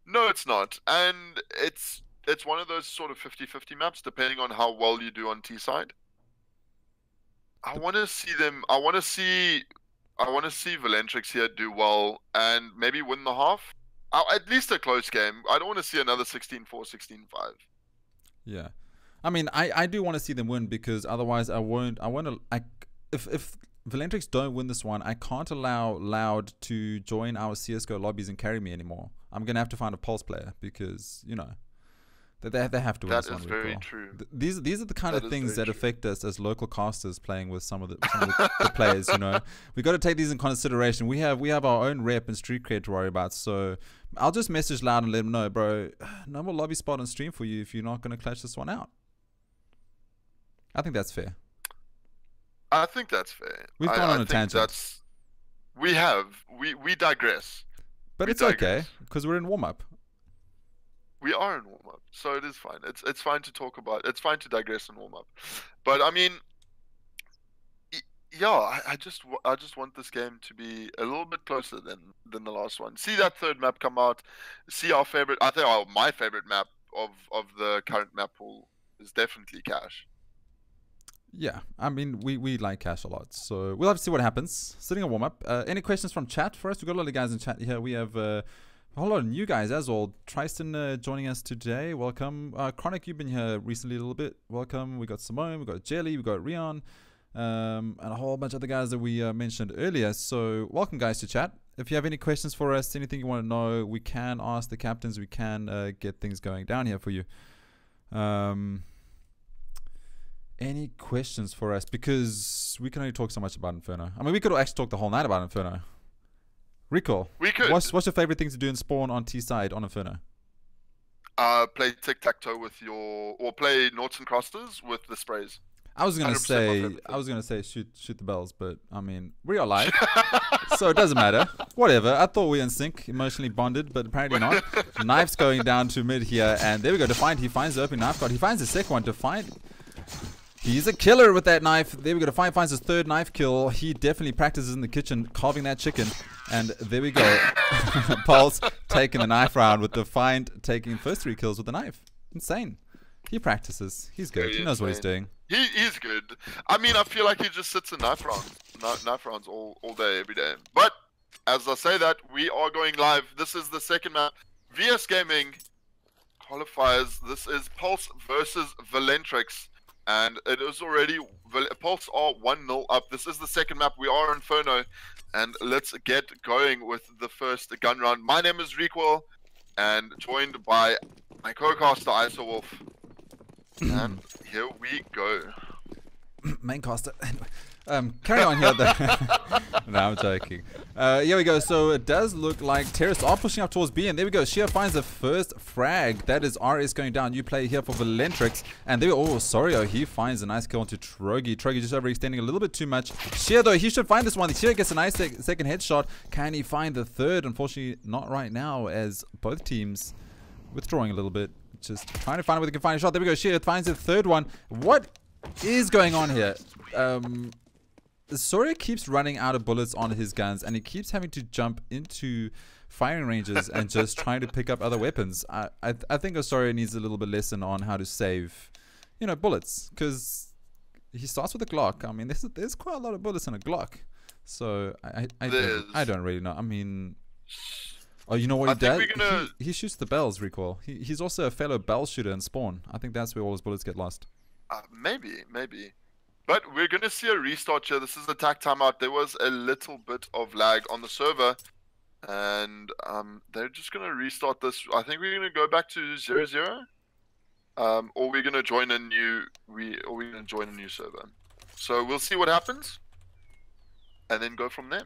No, it's not, and it's one of those sort of 50-50 maps, depending on how well you do on T side. I want to see them. I want to see Valentrix here do well and maybe win the half. At least a close game. I don't want to see another 16-4, 16-5.
Yeah. I mean, I do want to see them win, because otherwise if Valentrix don't win this one, I can't allow Loud to join our CSGO lobbies and carry me anymore. I'm going to have to find a Pulse player, because, you know, they have to win this one.
That is very true.
These are the kind of things that affect us as local casters playing with some of the players, you know. We got to take these in consideration. We have our own rep and street cred to worry about, so I'll just message Loud and let them know, bro, no more lobby spot on stream for you if you're not going to clutch this one out. I think that's fair.
I think that's fair.
We've gone on a tangent.
We digress.
But it's okay, because we're in warm-up.
We are in warm-up, so it is fine. It's fine to talk about. It's fine to digress in warm-up. But I mean, yeah, I just want this game to be a little bit closer than the last one. See that third map come out. See our favorite. I think my favorite map of the current map pool is definitely Cash.
Yeah, I mean, we like Cash a lot, so we'll have to see what happens. Sitting on warm-up. Any questions from chat for us? We've got a lot of guys in chat here. We have a whole lot of new guys as well. Tristan joining us today. Welcome. Chronic, you've been here recently a little bit. Welcome. We got Simone, we got Jelly, we got Rion, and a whole bunch of other guys that we mentioned earlier. So welcome, guys, to chat. If you have any questions for us, anything you want to know, we can ask the captains. We can get things going down here for you. Any questions for us? Because we can only talk so much about Inferno. I mean, we could actually talk the whole night about Inferno. Recall.
We could.
What's your favorite thing to do in spawn on T side on Inferno?
Play tic-tac-toe or play noughts and crosses with the sprays.
I was gonna say shoot the bells, but I mean, we are live, so it doesn't matter. Whatever. I thought we were in sync, emotionally bonded, but apparently not. Knife's going down to mid here, and there we go. Defiant. He finds the opening knife guard. He finds the second one. Defiant. He's a killer with that knife. There we go. Defiant finds his third knife kill. He definitely practices in the kitchen carving that chicken. And there we go. Pulse taking the knife round with Defiant taking first 3 kills with the knife. Insane. He practices. He's good. He knows what he's doing.
He's good. I mean, I feel like he just sits in knife rounds all day, every day. But as I say that, we are going live. This is the second map. VS Gaming qualifiers. This is Pulse versus Valentrix. And it is already Pulse are 1-0 up. This is the second map. We are Inferno, and let's get going with the first gun round. My name is Recoil, and joined by my co-caster IsoWolf. And here we go.
Maincaster. Carry on here though. No, I'm joking. Here we go. So it does look like terrorists are pushing up towards B, and there we go. Sheer finds the first frag. That is RS going down. You play here for Valentrix, and there. Oh, sorry. Oh, he finds a nice kill onto Trogi. Trogi just overextending a little bit too much. Sheer though, he should find this one. Sheer gets a nice second headshot. Can he find the third? Unfortunately, not right now, as both teams withdrawing a little bit. Just trying to find where they can find a shot. There we go. Sheer finds the third one. What is going on here? Soria keeps running out of bullets on his guns, and he keeps having to jump into firing ranges and just trying to pick up other weapons. I think Osoria needs a little bit lesson on how to save, you know, bullets, because he starts with a Glock. I mean, there's quite a lot of bullets in a Glock, so I don't really know. I mean, oh, you know what he does? He shoots the bells, Recoil. He's also a fellow bell shooter in Spawn. I think that's where all his bullets get lost.
Maybe. But we're going to see a restart here. This is the attack timeout. There was a little bit of lag on the server. And they're just going to restart this. I think we're going to go back to 0-0. Or we're going to join a new server. So we'll see what happens. And then go from there.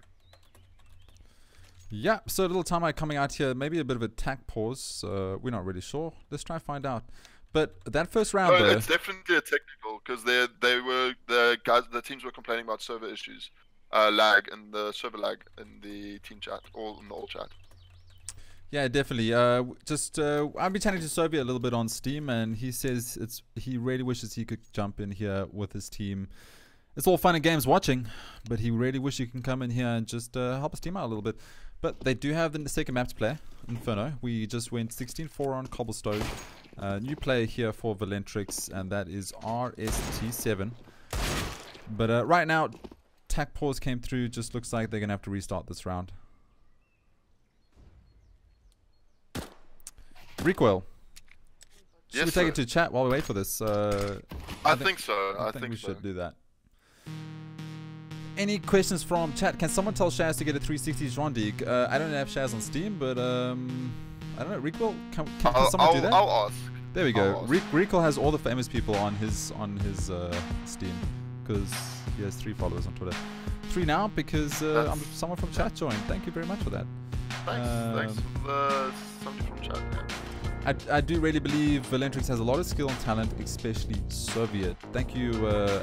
Yeah, so a little timeout coming out here. Maybe a bit of a attack pause. We're not really sure. Let's try and find out. But that first round, though,
it's definitely a technical, because the teams were complaining about server issues, lag in the server lag in the team chat or in the old chat.
Yeah, definitely. I've been chatting to Soviet a little bit on Steam, and he says he really wishes he could jump in here with his team. It's all fun and games watching, but he really wishes he can come in here and just help his team out a little bit. But they do have the second map to play, Inferno. We just went 16-4 on Cobblestone. New player here for Valentrix, and that is RST7. But right now, attack pause came through. Just looks like they're going to have to restart this round. Recoil. Should we take it to chat while we wait for this?
I think so.
I think we should do that. Any questions from chat? Can someone tell Shaz to get a 360 Jean-Dig? I don't have Shaz on Steam, but I don't know. Recoil, can someone do that?
I'll ask.
There we go. Recoil has all the famous people on his Steam, because he has 3 followers on Twitter. 3 now because someone from chat joined. Thank you very much for that.
Thanks for somebody from chat. Yeah.
I do really believe Valentrix has a lot of skill and talent, especially Soviet. Thank you,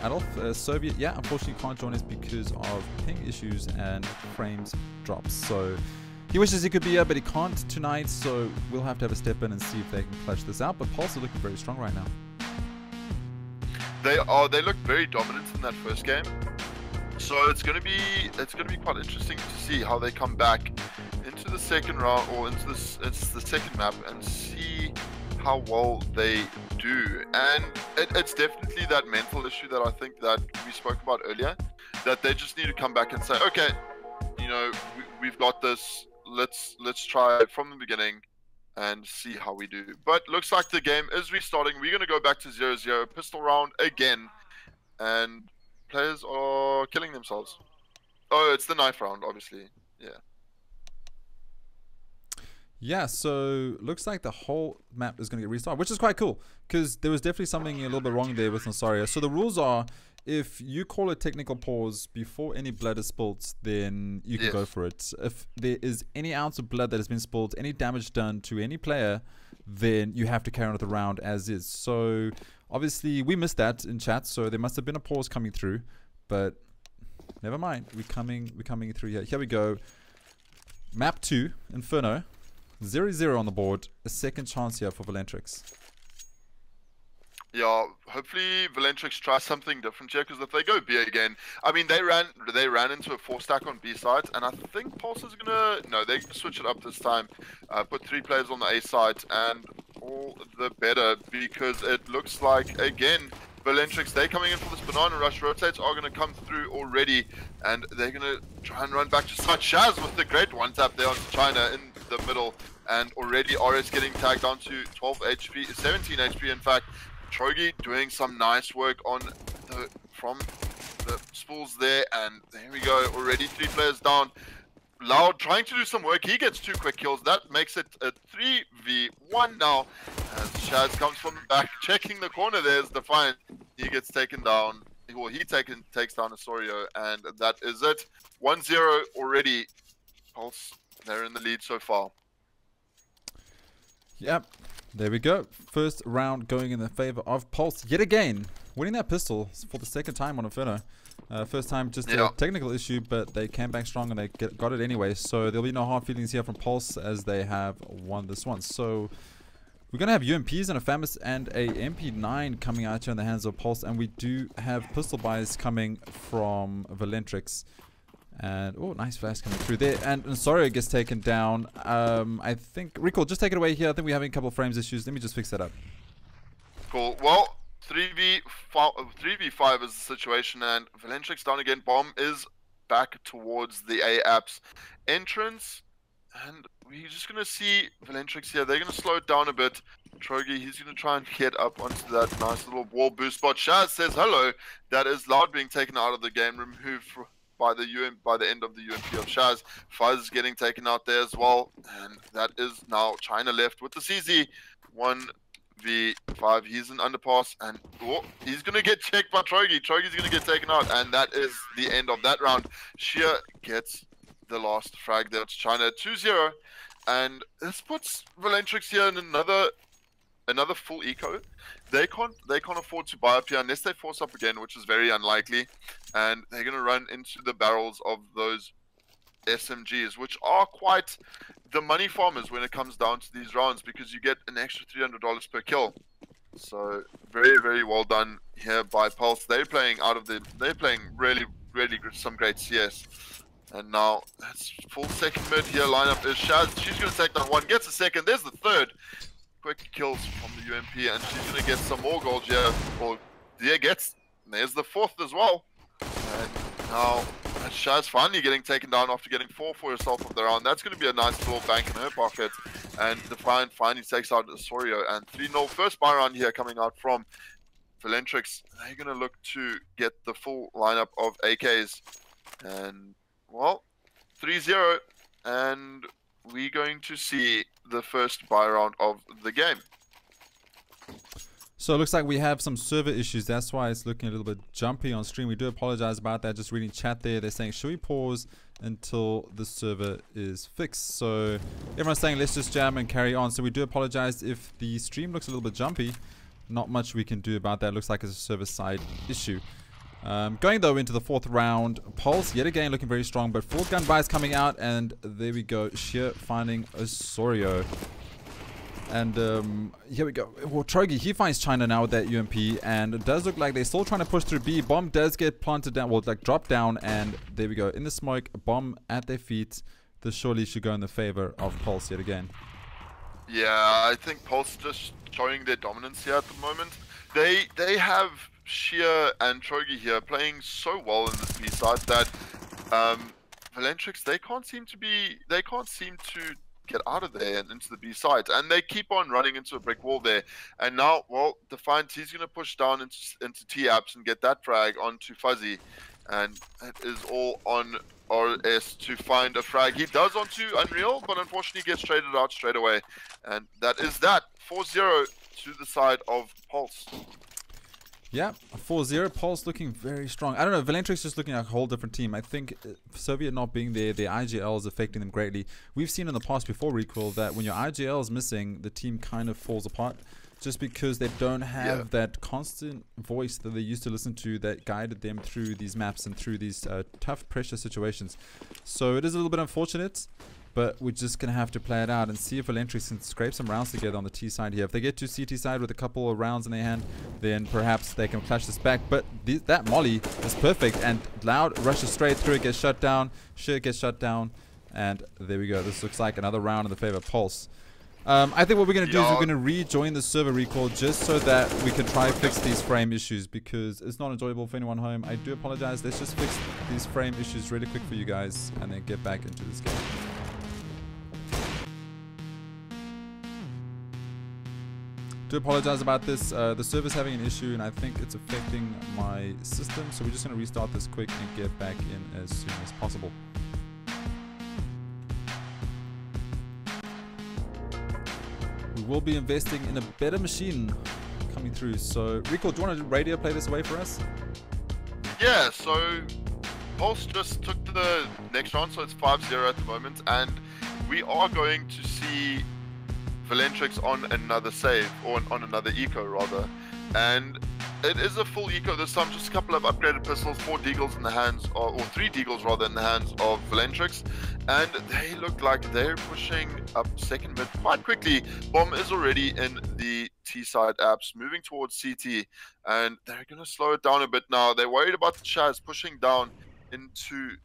Adolf. Soviet, yeah, unfortunately can't join us because of ping issues and frames drops. So he wishes he could be here, but he can't tonight. So we'll have to have a step in and see if they can clutch this out. But Pulse are looking very strong right now.
They look very dominant in that first game. So it's gonna be quite interesting to see how they come back into the second round, or into the second map, and see how well they do. And it's definitely that mental issue that I think that we spoke about earlier, that they just need to come back and say, okay, you know, we've got this. Let's try it from the beginning and see how we do. But looks like the game is restarting. We're gonna go back to 0-0, pistol round again, and players are killing themselves. Oh, it's the knife round, obviously. Yeah.
Yeah, so looks like the whole map is going to get restarted, which is quite cool, because there was definitely something a little bit wrong there with Nasaria. So the rules are, if you call a technical pause before any blood is spilt, then you can go for it. If there is any ounce of blood that has been spilt, any damage done to any player, then you have to carry on with the round as is. So obviously we missed that in chat, so there must have been a pause coming through, but never mind. We're coming through here. Here we go. Map 2, Inferno. 0-0 on the board. A second chance here for Valentrix.
Yeah, hopefully Valentrix tries something different here, because if they go B again, I mean, they ran into a 4-stack on B side, and I think Pulse is gonna they're gonna switch it up this time, put 3 players on the A side, and all the better, because it looks like again Valentrix, they're coming in for this banana rush. Rotates are gonna come through already, and they're gonna try and run back to side. Shaz with the great one tap there onto China in the middle, and already RS getting tagged down to 12 HP, 17 HP in fact. Trogi doing some nice work on from the spools there, and there we go. Already 3 players down. Loud trying to do some work. He gets 2 quick kills. That makes it a 3v1 now. As Shaz comes from the back, checking the corner. There's Defiant. He gets taken down. Well, he takes down Osorio, and that is it. 1-0 already. Pulse, they're in the lead so far.
Yep, there we go. First round going in the favor of Pulse yet again. Winning that pistol for the 2nd time on Inferno. First time just a technical issue, but they came back strong and they got it anyway. So there'll be no hard feelings here from Pulse as they have won this one. So we're going to have UMPs and a FAMAS and a MP9 coming out here in the hands of Pulse. And we do have pistol buys coming from Valentrix. And, oh, nice flash coming through there. And Osorio gets taken down. I think, Recall, just take it away here. I think we're having a couple of frames issues. Let me just fix that up.
Cool. Well, 3v5 is the situation, and Valentrix down again. Bomb is back towards the A-Apps entrance, and we're just going to see Valentrix here. They're going to slow it down a bit. Trogi, he's going to try and get up onto that nice little wall boost spot. Shaz says hello. That is Loud being taken out of the game, removed by the end of the UMP of Shaz. Fuzz getting taken out there as well, and that is now China left with the CZ. 1v5. He's an underpass, and he's going to get checked by Trogi. Trogi's going to get taken out, and that is the end of that round. Sheer gets the last frag there. It's China 2-0, and this puts Valentrix here in another full eco. They can't afford to buy up here unless they force up again, which is very unlikely, and they're going to run into the barrels of those SMGs, which are quite the money farmers when it comes down to these rounds, because you get an extra $300 per kill. So very, very well done here by Pulse. They're playing really, really good, some great CS. And now that's full second mid here. Lineup is Shaz. She's going to take down 1, gets a 2nd. There's the 3rd. Quick kills from the UMP, and she's going to get some more gold here. Well, there's the 4th as well. And now Shaz finally getting taken down after getting 4 for herself of the round. That's going to be a nice little bank in her pocket. And Defiant finally takes out Osorio. And 3-0 first buy round here coming out from Valentrix. They're going to look to get the full lineup of AKs. And, well, 3-0. And we're going to see the first buy round of the game.
So it looks like we have some server issues. That's why it's looking a little bit jumpy on stream. We do apologize about that. Just reading chat there. They're saying, should we pause until the server is fixed? So everyone's saying, let's just jam and carry on. So we do apologize if the stream looks a little bit jumpy. Not much we can do about that. It looks like it's a server side issue. Going though into the 4th round, Pulse yet again looking very strong, but full gun buys coming out, and there we go. Sheer finding Osorio. And here we go. Well, Trogi, he finds China now with that UMP, and it does look like they're still trying to push through B. Bomb does get planted down, well, like dropped down, and there we go. In the smoke, Bomb at their feet. This surely should go in the favor of Pulse yet again.
Yeah, I think Pulse just showing their dominance here at the moment. They have Sheer and Trogi here playing so well in this B side that Valentrix, they can't seem to get out of there and into the B side, and they keep on running into a brick wall there. And now, well, Defiant, he's going to push down into T-Apps and get that frag onto Fuzzy, and it is all on RS to find a frag. He does onto Unreal, but unfortunately gets traded out straight away, and that is that. 4-0 to the side of Pulse.
Yeah, 4-0. Pulse looking very strong. I don't know, Valentrix just looking like a whole different team. I think Soviet not being there, their IGL is affecting them greatly. We've seen in the past before, Recoil, that when your IGL is missing, the team kind of falls apart. Just because they don't have that constant voice that they used to listen to that guided them through these maps and through these tough pressure situations. So it is a little bit unfortunate, but we're just going to have to play it out and see if Valentrix can scrape some rounds together on the T side here. If they get to CT side with a couple of rounds in their hand, then perhaps they can clash this back. But that molly is perfect, and Loud rushes straight through, gets shut down. Sheer gets shut down, and there we go. This looks like another round in the favor of Pulse. I think what we're going to do is we're going to rejoin the server, Recall, just so that we can try fix these frame issues, because it's not enjoyable for anyone home. I do apologize. Let's just fix these frame issues really quick for you guys and then get back into this game. Do apologize about this. The server's having an issue, and I think it's affecting my system. So we're just going to restart this quick and get back in as soon as possible. We will be investing in a better machine coming through. So, Rico, do you want to radio play this away for us?
Yeah, so Pulse just took the next round, so it's 5-0 at the moment, and we are going to see Valentrix on another save, or on another eco rather, and it is a full eco this time, just a couple of upgraded pistols, 4 deagles in the hands, or 3 deagles rather in the hands of Valentrix, and they look like they're pushing up second mid quite quickly. Bomb is already in the T side apps, moving towards CT, and they're going to slow it down a bit now. They're worried about the Chaz pushing down into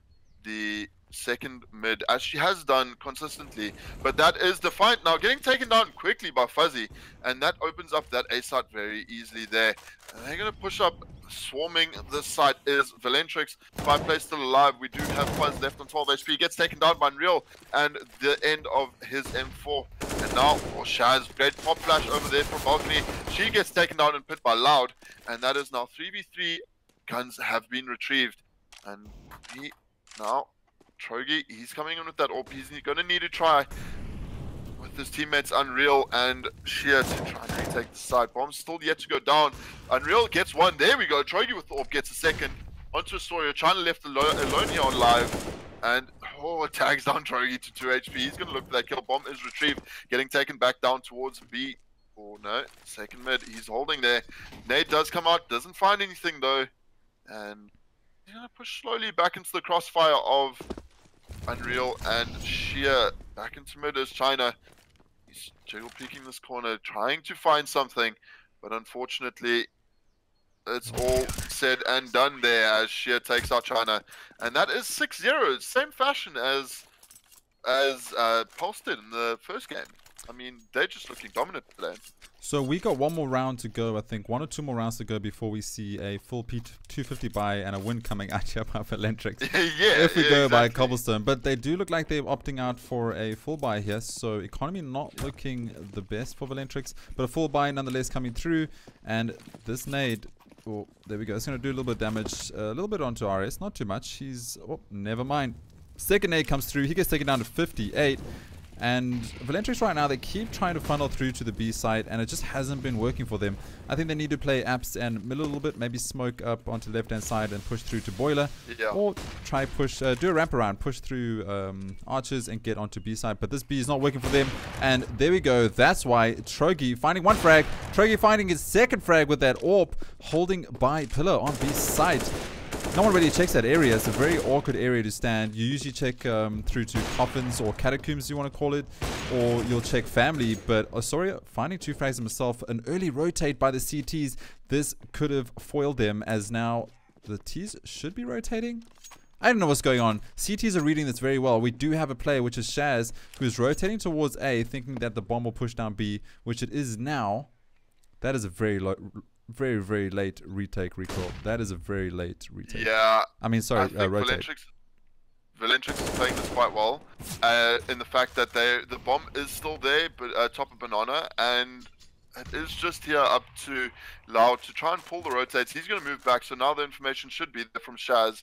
the second mid, as she has done consistently, but that is Defiant now getting taken down quickly by Fuzzy, and that opens up that A site very easily there. And they're going to push up, swarming this site is Valentrix. 5 players still alive. We do have Fuzz left on 12 HP, gets taken down by Unreal, and the end of his M4. And now Shaz, great pop flash over there from balcony. She gets taken down and pit by Loud, and that is now 3v3. Guns have been retrieved, and he now Trogi, he's coming in with that AWP. He's going to need to try with his teammates Unreal and Sheer to try and retake the side. Bomb's still yet to go down. Unreal gets one. There we go. Trogi with the AWP gets a second. Onto Astoria. China left alone here on live. And tags down Trogi to 2 HP. He's going to look for that kill. Bomb is retrieved. Getting taken back down towards B. Oh no. Second mid. He's holding there. Nade does come out. Doesn't find anything though. And he's going to push slowly back into the crossfire of Unreal, and Sheer back into mid as China. He's jiggle peeking this corner, trying to find something, but unfortunately it's all said and done there as Sheer takes out China, and that is 6-0, same fashion as Pulse did in the first game. I mean, they're just looking dominant today.
So we got one more round to go, I think. 1 or 2 more rounds to go before we see a full P250 buy and a win coming at you by Valentrix. If we go by Cobblestone. But they do look like they're opting out for a full buy here. So economy not looking the best for Valentrix. But a full buy nonetheless coming through. And this nade, oh, there we go. It's going to do a little bit of damage. A little bit onto RS. Not too much. He's, oh, never mind. Second nade comes through. He gets taken down to 58. And Valentrix right now, they keep trying to funnel through to the B side, and it just hasn't been working for them. I think they need to play apps and mill a little bit, maybe smoke up onto the left-hand side and push through to Boiler. Yeah. Or try push, do a wrap around, push through Archers and get onto B side. But this B is not working for them. And there we go. That's why Trogi finding 1 frag. Trogi finding his 2nd frag with that AWP, holding by Pillar on B side. No one really checks that area. It's a very awkward area to stand. You usually check through to coffins or catacombs, you want to call it, or you'll check family. But Osoria finding 2 frags himself, an early rotate by the CTs. This could have foiled them, as now the Ts should be rotating. I don't know what's going on. CTs are reading this very well. We do have a player, which is Shaz, who is rotating towards A, thinking that the bomb will push down B, which it is now. That is a very low... Very, very late retake recall. That is a very late retake.
Yeah.
I mean, sorry, rotate.
Valentrix is playing this quite well. In the fact that the bomb is still there, but top of Banana, and it is just here up to Loud to try and pull the rotates. He's going to move back, so now the information should be there from Shaz.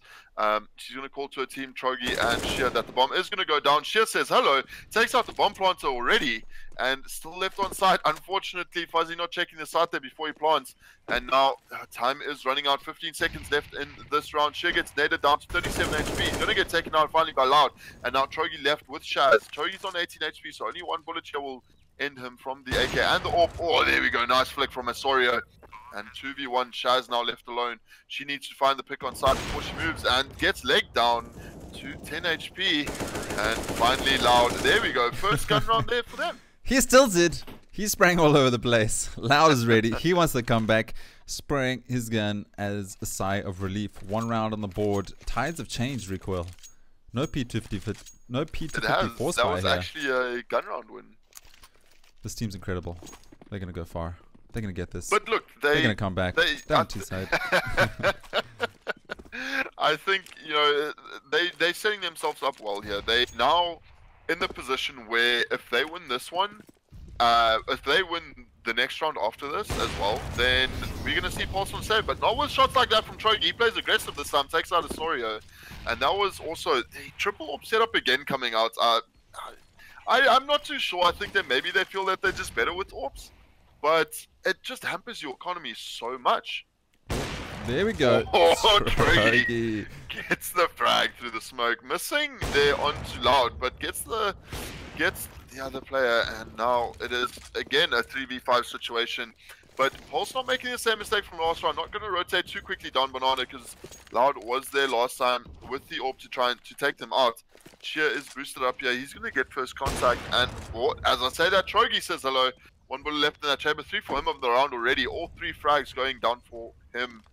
She's going to call to her team, Trogi and Sheer, that the bomb is going to go down. Sheer says hello, takes out the bomb planter already, and still left on site. Unfortunately, Fuzzy not checking the site there before he plants. And now time is running out. 15 seconds left in this round. Sheer gets naded down to 37 HP. He's going to get taken out finally by Loud. And now Trogi left with Shaz. Trogi's on 18 HP, so only 1 bullet here will end him from the AK and the AWP. Oh, there we go. Nice flick from Asorio. And 2v1, Shaz now left alone. She needs to find the pick on side before she moves and gets leg down to 10 HP. And finally Loud. There we go. First gun round there for them.
He still did. He's spraying all over the place. Loud is ready. He wants to come back, spraying his gun as a sigh of relief. 1 round on the board. Tides have changed, Recoil. No P250, no P250 force fire here.
That was actually a gun round win.
This team's incredible. They're going to go far. They're going to get this.
But look,
they're going to come back. They're on T-side.
I think, you know, they're setting themselves up well here. They now in the position where if they win this one, if they win the next round after this as well, then we're going to see Pulse on save. But not with shots like that from Troy. He plays aggressive this time, takes out Asorio. And that was also the triple op setup again coming out. I'm not too sure. I think that maybe they feel that they're just better with orbs. But it just hampers your economy so much.
There we go.
Oh, Troy gets the frag through the smoke. Missing there onto Loud, but gets the other player, and now it is again a 3v5 situation. But Pulse not making the same mistake from last round. Not going to rotate too quickly down Banana because Loud was there last time with the orb to try and to take them out. Sheer is boosted up here. He's going to get first contact, and as I say that, Trogi says hello. One bullet left in that chamber. 3 for him of the round already. All 3 frags going down for him,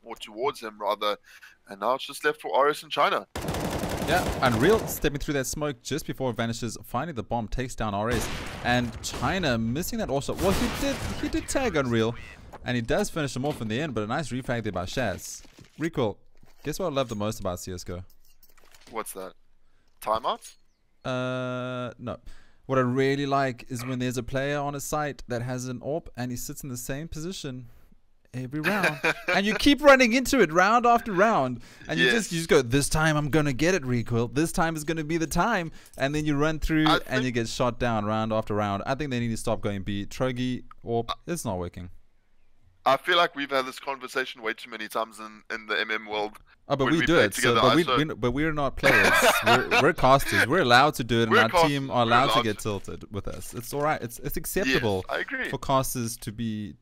or towards him rather. And now it's just left for RS in China.
Yeah, Unreal stepping through that smoke just before it vanishes. Finally, the bomb takes down RS, and China missing that also. Well, he did tag Unreal, and he does finish him off in the end. But a nice refrag there by Shaz. Recoil. Guess what I love the most about CSGO?
What's that? Timeouts?
No. What I really like is when there's a player on a site that has an AWP and he sits in the same position every round, and you keep running into it round after round, and you just go, this time I'm gonna get it, Recoil, this time is gonna be the time, and then you run through and you get shot down round after round. I think they need to stop going B. Trogi, or it's not working.
I feel like we've had this conversation way too many times in the MM world.
Oh, but we do it. So, but we're not players. we're casters. We're allowed to do it, and our team are allowed to get tilted with us. It's all right. It's acceptable for casters to be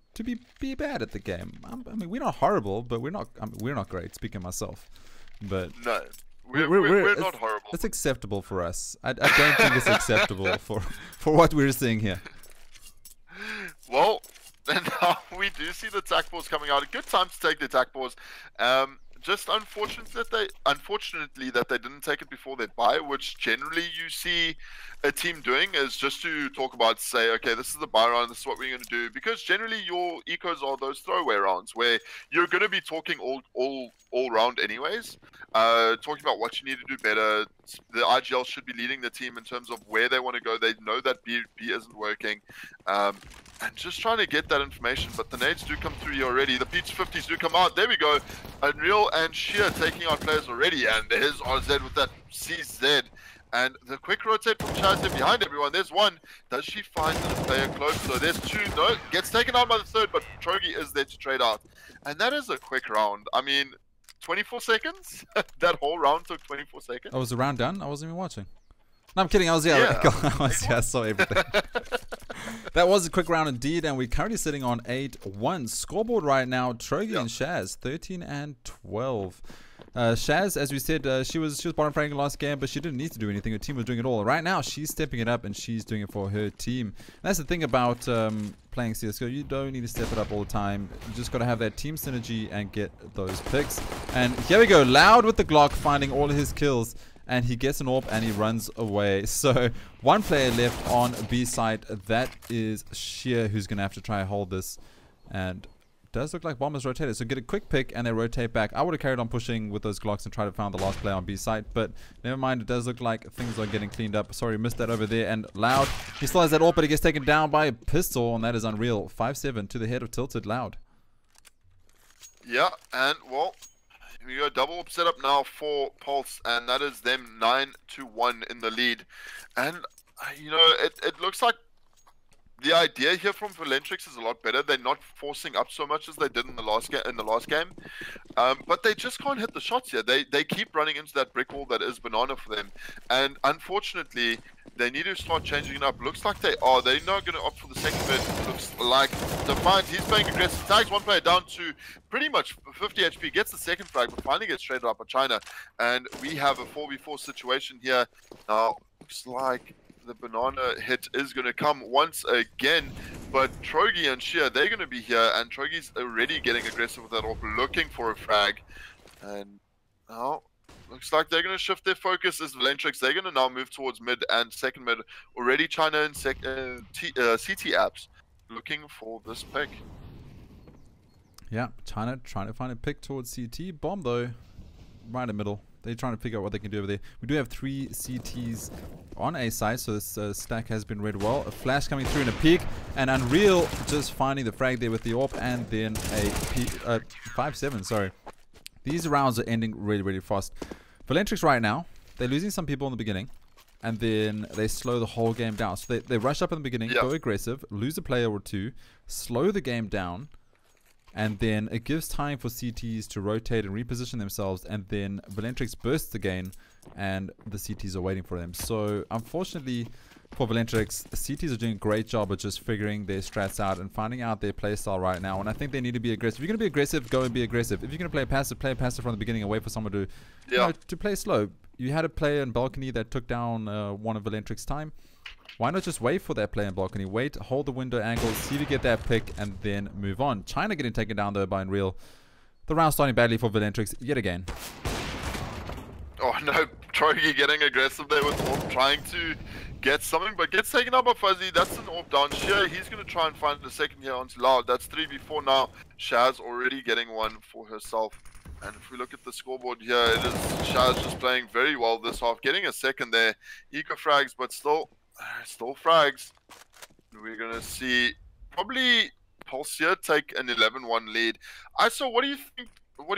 bad at the game. I mean, we're not horrible, but we're not great. Speaking of myself, but
no, we're not horrible.
It's acceptable for us. I don't think it's acceptable for what we're seeing here.
Well, and now we do see the attack balls coming out. A good time to take the attack balls. Just unfortunately that they didn't take it before they buy, which generally you see a team doing, is just to talk about, say, okay, this is the buy round, this is what we're going to do, because generally your ecos are those throwaway rounds where you're going to be talking all round anyways, talking about what you need to do better. The IGL should be leading the team in terms of where they want to go. They know that B isn't working, and just trying to get that information. But the nades do come through here already. The P250s do come out. There we go. Unreal and Sheer taking out players already, and there's RZ with that CZ. And the quick rotate from Chaz there behind everyone. There's one. Does she find the player close? So there's 2. No, gets taken out by the 3rd, but Trogi is there to trade out. And that is a quick round. I mean, 24 seconds? That whole round took 24 seconds.
Oh, was the round done? I wasn't even watching. No, I'm kidding. I was I saw everything. That was a quick round indeed, and we're currently sitting on 8-1 scoreboard right now. Trogi and Shaz 13 and 12. Shaz, as we said, she was bottom fragging last game, but she didn't need to do anything. Her team was doing it all. Right now, she's stepping it up, and she's doing it for her team. And that's the thing about playing CSGO. You don't need to step it up all the time. You just got to have that team synergy and get those picks. And here we go. Loud with the Glock, finding all of his kills. And he gets an AWP and he runs away. So one player left on B side. That is Sheer, who's going to have to try and hold this. And it does look like Bomb is rotated. So get a quick pick and they rotate back. I would have carried on pushing with those Glocks and tried to find the last player on B side. But never mind. It does look like things are getting cleaned up. Sorry, missed that over there. And Loud, he still has that AWP, but he gets taken down by a pistol. And that is Unreal. 5-7 to the head of Tilted. Loud.
Yeah, and well, we go double set up now for Pulse, and that is them 9-1 in the lead. And you know, it looks like the idea here from Valentrix is a lot better. They're not forcing up so much as they did in the last game. But they just can't hit the shots here. They keep running into that brick wall that is Banana for them. And unfortunately, they need to start changing it up. Looks like they are. They're not going to opt for the second mid. Looks like Defiant, he's playing aggressive. Tags one player down to pretty much 50 HP. Gets the second frag, but finally gets traded up by China. And we have a 4v4 situation here. Now, looks like the Banana hit is going to come once again, but Trogi and Sheer, they're going to be here, and Trogi's already getting aggressive with that AWP, looking for a frag. And now looks like they're going to shift their focus as Valentrix. They're going to now move towards mid and second mid. Already China and CT apps looking for this pick.
Yeah, China trying to find a pick towards CT. Bomb though, right in the middle. they're trying to figure out what they can do over there. We do have 3 CTs on A side, so this stack has been read well. A flash coming through in a peek, and Unreal just finding the frag there with the AWP, and then a 5-7, sorry. These rounds are ending really, really fast. Valentrix right now, they're losing some people in the beginning, and then they slow the whole game down. So they rush up in the beginning, go aggressive, lose a player or two, slow the game down, and then it gives time for CTs to rotate and reposition themselves, and then Valentrix bursts again, and the CTs are waiting for them. So unfortunately for Valentrix, the CTs are doing a great job of just figuring their strats out and finding out their playstyle right now, and I think they need to be aggressive. If you're going to be aggressive, go and be aggressive. If you're going to play passive from the beginning and wait for someone to, you know, to play slow. You had a player in balcony that took down one of Valentrix's time. Why not just wait for that player in balcony? Wait, hold the window angle, see if you get that pick, and then move on. China getting taken down though by Unreal. The round starting badly for Valentrix yet again.
Oh no, Trogi getting aggressive there with AWP, trying to get something, but gets taken out by Fuzzy. That's an AWP down. Sheer, he's going to try and find the second here onto Loud. That's 3v4 now. Shaz already getting one for herself. And if we look at the scoreboard here, it is Shaz just playing very well this half, getting a second there. Eco frags, but still frags. We're going to see probably Pulse here take an 11-1 lead. What do you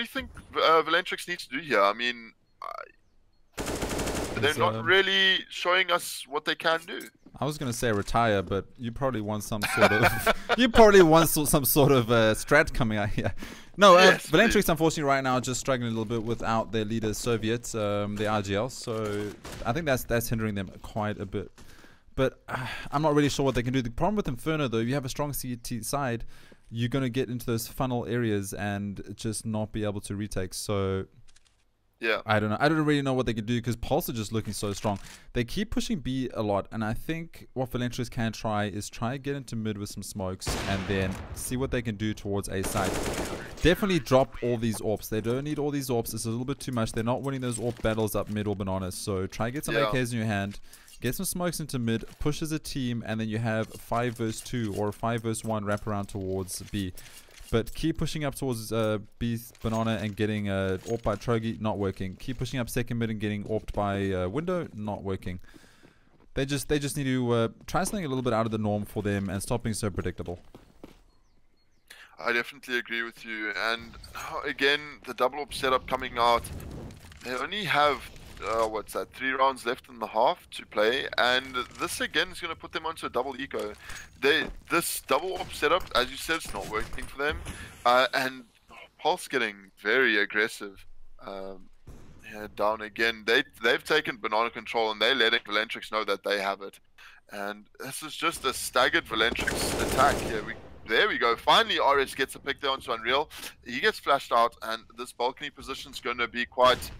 think Valentrix needs to do here? I mean, they're not really showing us what they can do.
I was gonna say retire, but you probably want some sort of some sort of strat coming out here. No, yes, Valentrix unfortunately right now just struggling a little bit without their leader Soviet, the RGL. So I think that's hindering them quite a bit. But I'm not really sure what they can do. The problem with Inferno though, if you have a strong CT side, you're gonna get into those funnel areas and just not be able to retake. So
yeah,
I don't know. I don't really know what they can do because Pulse are just looking so strong. They keep pushing B a lot, and I think what Valentrix can try is get into mid with some smokes and then see what they can do towards A side. Definitely drop all these AWPs. They don't need all these AWPs. It's a little bit too much. They're not winning those AWP battles up mid or bananas. So try get some AKs in your hand, get some smokes into mid, push as a team, and then you have 5 versus 2 or 5 versus 1 wrap around towards B. But keep pushing up towards B Banana and getting AWP by Trogi, not working. Keep pushing up second mid and getting AWPed by Window, not working. They just need to try something a little bit out of the norm for them and stop being so predictable.
I definitely agree with you. And again, the double AWP setup coming out. They only have what's that, 3 rounds left in the half to play, and this again is going to put them onto a double eco. This double AWP setup, as you said, it's not working for them, and Pulse getting very aggressive. Yeah, down again. They've taken banana control and they're letting Valentrix know that they have it. And this is just a staggered Valentrix attack here. There we go. Finally, RS gets a pick there onto Unreal. He gets flashed out, and this balcony position is going to be quite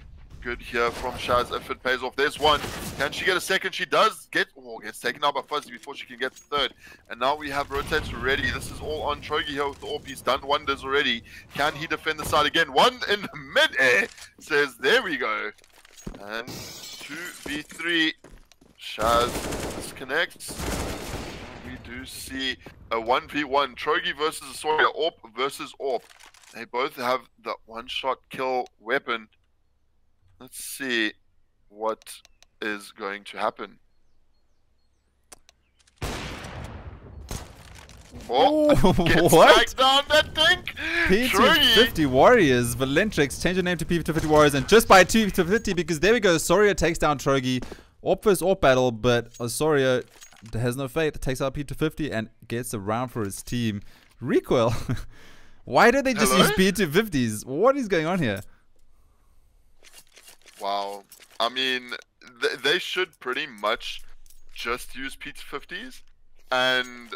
good here from Shaz if it pays off. There's one. Can she get a second? She does get, gets taken out by Fuzzy before she can get the third. And now we have rotates ready. This is all on Trogi here with the AWP. He's done wonders already. Can he defend the side again? One in mid-air. Says, there we go. And 2v3. Shaz disconnects. We do see a 1v1. Trogi versus Asoria. AWP versus AWP. They both have the one-shot kill weapon. Let's see what is going to happen.
What?
Down that thing.
P250 Warriors. Valentrix change your name to P250 Warriors, and just by P250 because there we go. Asoria takes down Trogi. AWP vs AWP battle, but Asoria has no faith. Takes out P250 and gets a round for his team. Recoil. Why did they just use P250s? What is going on here?
Wow. I mean, they should pretty much just use P250s and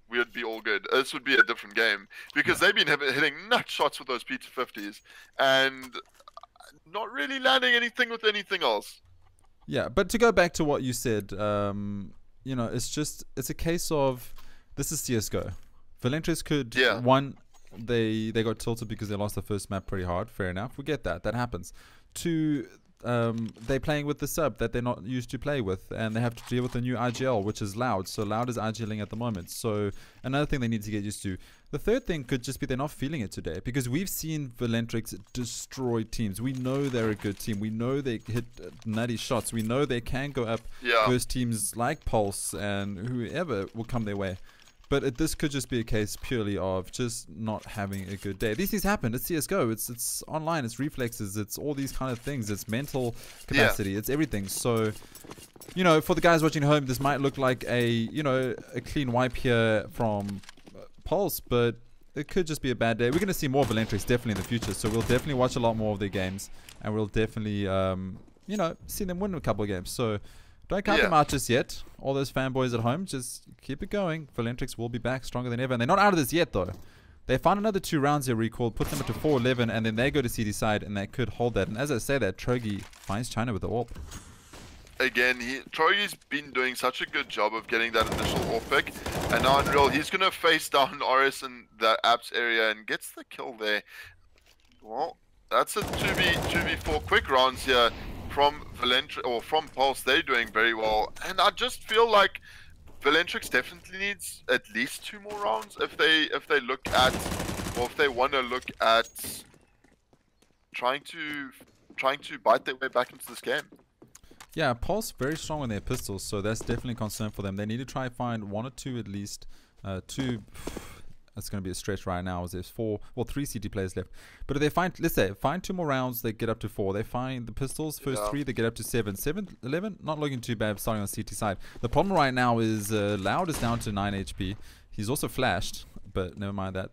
we'd be all good. This would be a different game because they've been hitting nut shots with those P250s and not really landing anything with anything else.
Yeah, but to go back to what you said, you know, it's a case of this is CSGO. Valentrix could, one, they got tilted because they lost the first map pretty hard. Fair enough. We get that. That happens. Two, they're playing with the sub that they're not used to play with, and they have to deal with the new IGL, which is Loud. So Loud is IGLing at the moment. So another thing they need to get used to. The third thing could just be they're not feeling it today, because we've seen Valentrix destroy teams. We know they're a good team. We know they hit nutty shots. We know they can go up versus teams like Pulse and whoever will come their way. But this could just be a case purely of just not having a good day. These things happen. It's CSGO. It's online. It's reflexes. It's all these kind of things. It's mental capacity. It's everything. So, you know, for the guys watching at home, this might look like a clean wipe here from Pulse, but it could just be a bad day. We're going to see more Valentrix definitely in the future. So we'll definitely watch a lot more of their games, and we'll definitely, see them win a couple of games. So don't count them out just yet. All those fanboys at home, just keep it going. Valentrix will be back stronger than ever. And they're not out of this yet, though. They found another 2 rounds here, recall, put them into 4-11, and then they go to CD side, and they could hold that. And as I say that, Trogi finds China with the AWP.
Again, Trogi's been doing such a good job of getting that initial AWP pick. And now Unreal, he's going to face down RS in the apps area and gets the kill there. Well, that's a 2v4 quick rounds here. From Valentrix or from Pulse, they're doing very well, and I just feel like Valentrix definitely needs at least 2 more rounds if they look at, or if they want to look at trying to bite their way back into this game.
Yeah, Pulse very strong on their pistols, so that's definitely a concern for them. They need to try and find 1 or 2 at least. 2. That's going to be a stretch right now, as there's 3 CT players left. But if they find, let's say, 2 more rounds, they get up to 4. They find the pistols, first 3, they get up to 7. 7, 11, not looking too bad starting on CT side. The problem right now is Loud is down to 9 HP. He's also flashed, but never mind that.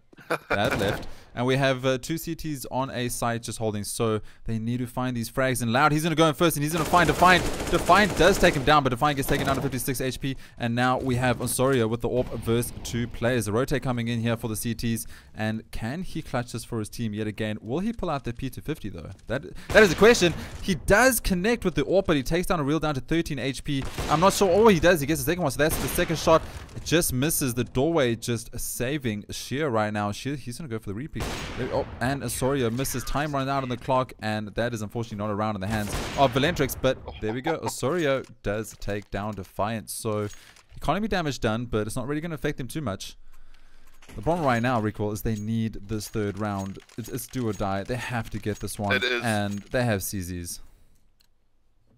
That left. And we have 2 CTs on a site just holding, so they need to find these frags. And Loud, he's going to go in first, and he's going to find Defiant. Defiant does take him down, but Defiant gets taken down to 56 HP. And now we have Osorio with the AWP versus 2 players. The rotate coming in here for the CTs. And can he clutch this for his team yet again? Will he pull out the P250 though? That is the question. He does connect with the AWP, but he takes down a reel down to 13 HP. I'm not sure. All he does, he gets the second one. So that's the second shot. It just misses. The doorway just saving Sheer right now. Sheer, he's going to go for the repeat. Oh, and Osorio misses. Time running out on the clock, and that is unfortunately not around in the hands of Valentrix. But there we go. Osorio does take down Defiant. So economy damage done, but it's not really going to affect them too much. The problem right now, Recall, is they need this 3rd round. It's do or die. They have to get this one.
It is.
And they have CZs.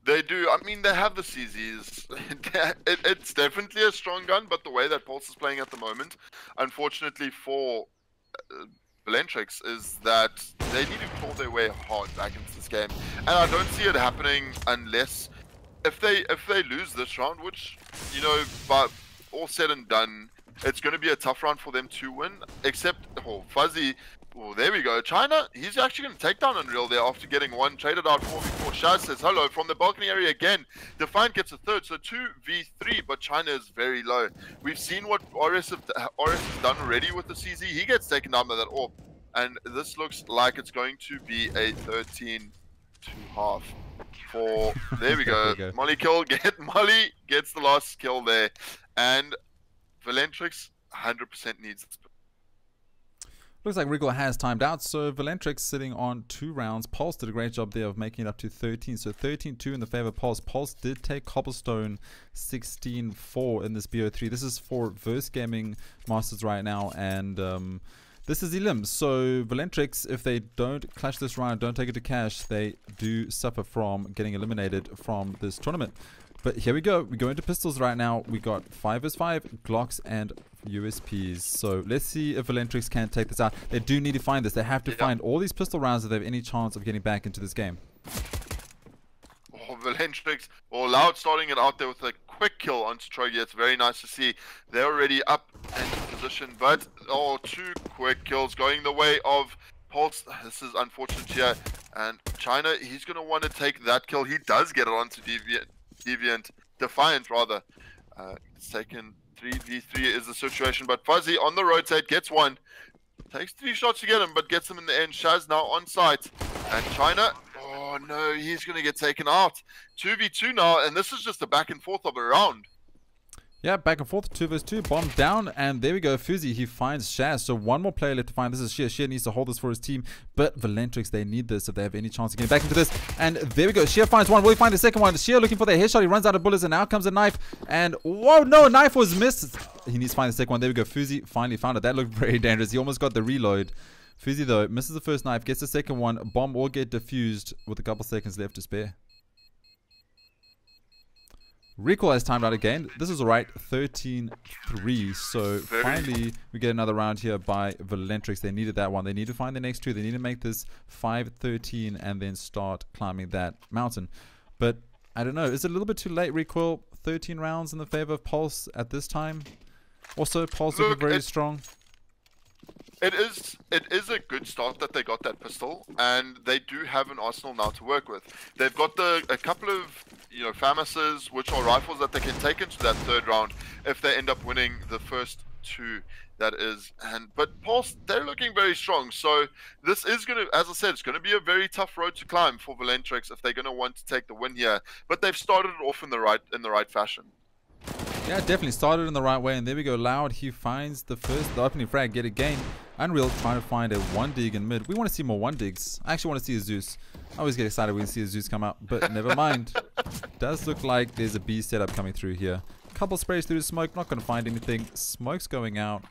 They do. I mean, they have the CZs. It's definitely a strong gun, but the way that Pulse is playing at the moment, unfortunately for Valentrix, is that they need to claw their way hard back into this game. And I don't see it happening unless if they lose this round, which, you know, but all said and done, it's going to be a tough round for them to win. Except, Fuzzy, there we go. China, he's actually going to take down Unreal there after getting 1 traded out 4v4. Shaz says hello from the balcony area again. Defiant gets a 3rd, so 2v3, but China is very low. We've seen what RS has done already with the CZ. He gets taken down by that AWP, and this looks like it's going to be a 13-2 half. There we go. Molly gets the last kill there, and Valentrix 100% needs this.
Looks like Wriggle has timed out, so Valentrix sitting on 2 rounds. Pulse did a great job there of making it up to 13, so 13-2 in the favor of Pulse. Pulse did take Cobblestone 16-4 in this BO3. This is for Verse Gaming Masters right now, and this is Elim. So Valentrix, if they don't clutch this round, don't take it to cash, they do suffer from getting eliminated from this tournament. But here we go. We go into pistols right now. We got 5v5, Glocks, and USPs. So let's see if Valentrix can take this out. They do need to find this. They have to find all these pistol rounds if they have any chance of getting back into this game.
Valentrix, Loud starting it out there with a quick kill onto Trogi. It's very nice to see. They're already up in position, but 2 quick kills going the way of Pulse. This is unfortunate here. And China, he's going to want to take that kill. He does get it onto Defiant rather. It's taken 3v3 is the situation, but Fuzzy on the rotate gets 1. Takes 3 shots to get him, but gets him in the end. Shaz now on site. And China, oh no, he's going to get taken out. 2v2 now, and this is just a back and forth of a round.
Yeah, back and forth, 2 versus 2, bomb down, and there we go. Fuzzy, he finds Shaz. So one more player left to find. This is Sheer. Sheer needs to hold this for his team, but Valentrix, they need this if they have any chance of getting back into this. And there we go. Sheer finds one. Will he find the second one? Sheer looking for the headshot. He runs out of bullets, and now comes a knife. And whoa, no, knife was missed. He needs to find the second one. There we go. Fuzzy finally found it. That looked very dangerous. He almost got the reload. Fuzzy, though, misses the first knife, gets the second one. Bomb will get defused with a couple seconds left to spare. Recall has timed out again. This is alright, 13-3. So finally we get another round here by Valentrix. They needed that one. They need to find the next two. They need to make this 5-13 and then start climbing that mountain. But I don't know. Is it a little bit too late, Recoil? 13 rounds in the favor of Pulse at this time. Also, Pulse looking very strong.
It is a good start that they got that pistol, and they do have an arsenal now to work with. They've got a couple of FAMASs, which are rifles that they can take into that third round if they end up winning the first two. That is, but Pulse, they're looking very strong. So this is gonna, as I said, it's gonna be a very tough road to climb for Valentrix if they're gonna want to take the win here. But they've started it off in the right fashion.
Yeah, definitely started in the right way, and there we go. Loud, he finds the opening frag, get again. Unreal trying to find a 1-dig in mid. We want to see more 1-digs. I actually want to see a Zeus. I always get excited when we see a Zeus come out, but never mind. Does look like there's a B setup coming through here. Couple sprays through the smoke, not going to find anything. Smoke's going out,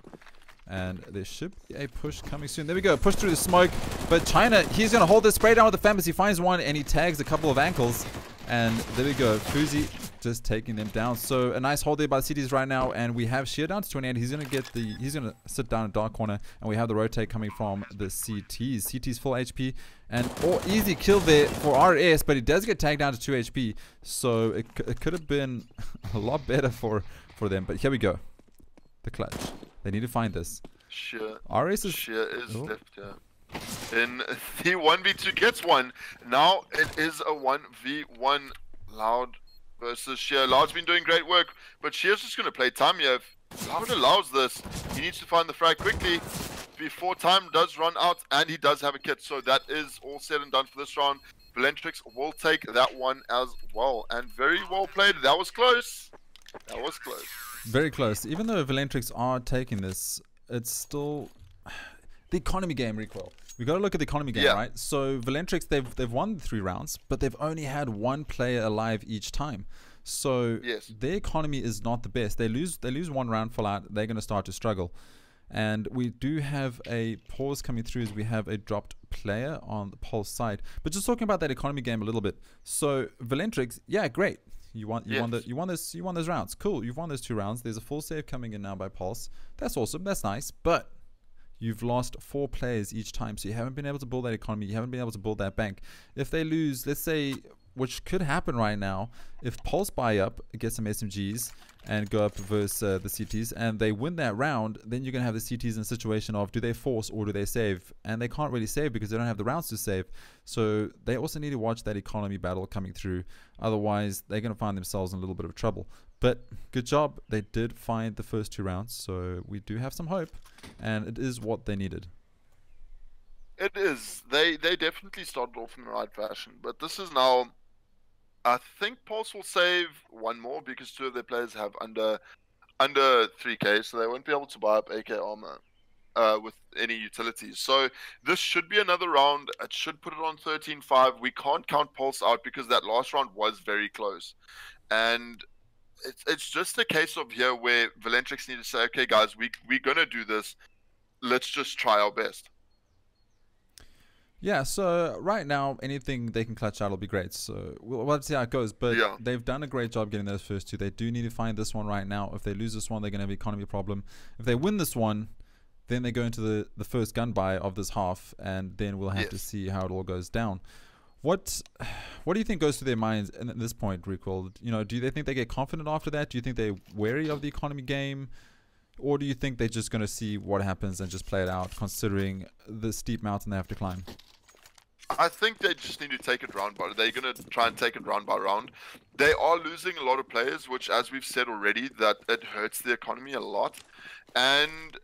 and there should be a push coming soon. There we go, push through the smoke, but China, he's going to hold this spray down with the FAMAS. He finds one, and he tags a couple of ankles, and there we go. Fuzzy just taking them down. So a nice hold there by the CTs right now, and we have Sheer down to 28. He's gonna sit down in dark corner, and we have the rotate coming from the CTs. CT's full HP, and easy kill there for RS, but he does get tagged down to 2 HP. So it could have been a lot better for them. But here we go, the clutch. They need to find this.
Sheer.
RS is
left, yeah. In the 1v2 gets one. Now it is a 1v1. Loud versus Sheer. Loud's been doing great work, but Sheer's just going to play time here. If Loud allows this, he needs to find the frag quickly before time does run out, and he does have a kit. So that is all said and done for this round. Valentrix will take that one as well, and very well played. That was close. That was close.
Very close. Even though Valentrix are taking this, it's still the economy game, Recoil. We got to look at the economy game, right? So Valentrix, they've won 3 rounds, but they've only had 1 player alive each time. So their economy is not the best. They lose 1 round full out. They're going to start to struggle. And we do have a pause coming through as we have a dropped player on the Pulse side. But just talking about that economy game a little bit. So Valentrix, yeah, great. You won those rounds. Cool. You've won those 2 rounds. There's a full save coming in now by Pulse. That's awesome. That's nice. But you've lost 4 players each time, so you haven't been able to build that economy. You haven't been able to build that bank. If they lose, let's say, which could happen right now, if Pulse buy up, get some SMGs, and go up versus the CTs, and they win that round, then you're going to have the CTs in a situation of do they force or do they save? And they can't really save because they don't have the rounds to save. So they also need to watch that economy battle coming through. Otherwise, they're going to find themselves in a little bit of trouble. But good job. They did find the first 2 rounds, so we do have some hope, and it is what they needed.
It is. They definitely started off in the right fashion, but this is now, I think Pulse will save 1 more because 2 of their players have under 3k, so they won't be able to buy up AK armor with any utilities. So this should be another round. It should put it on 13-5. We can't count Pulse out because that last round was very close, and it's just a case of here where Valentrix need to say, okay guys, we're gonna do this. Let's just try our best.
Yeah, so right now, anything they can clutch out will be great. So we'll see how it goes. But they've done a great job getting those first 2. They do need to find this one right now. If they lose this one, they're going to have an economy problem. If they win this one, then they go into the first gun buy of this half, and then we'll have to see how it all goes down. What do you think goes through their minds at this point, Recoil? Do they think they get confident after that? Do you think they're wary of the economy game? Or do you think they're just going to see what happens and just play it out, considering the steep mountain they have to climb?
I think they just need to take it round by round. They're going to try and take it round by round. They are losing a lot of players, which, as we've said already, that it hurts the economy a lot. And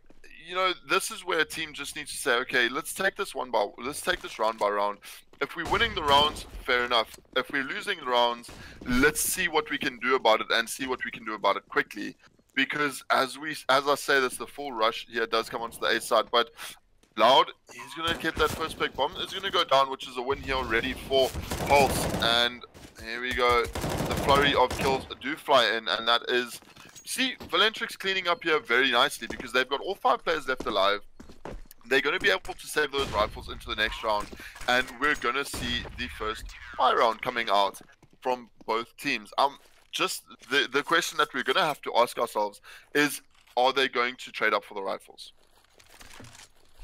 this is where a team just needs to say, okay, let's take this round by round. If we're winning the rounds, fair enough. If we're losing the rounds, let's see what we can do about it and see what we can do about it quickly. because as I say, this the full rush here does come onto the A side, but Loud, he's gonna get that first pick. Bomb is gonna go down, which is a win here already for Pulse. And here we go. The flurry of kills do fly in, and that is, see, Valentrix cleaning up here very nicely because they've got all 5 players left alive. They're going to be able to save those rifles into the next round, and we're going to see the first fire round coming out from both teams. Just the question that we're going to have to ask ourselves is, are they going to trade up for the rifles?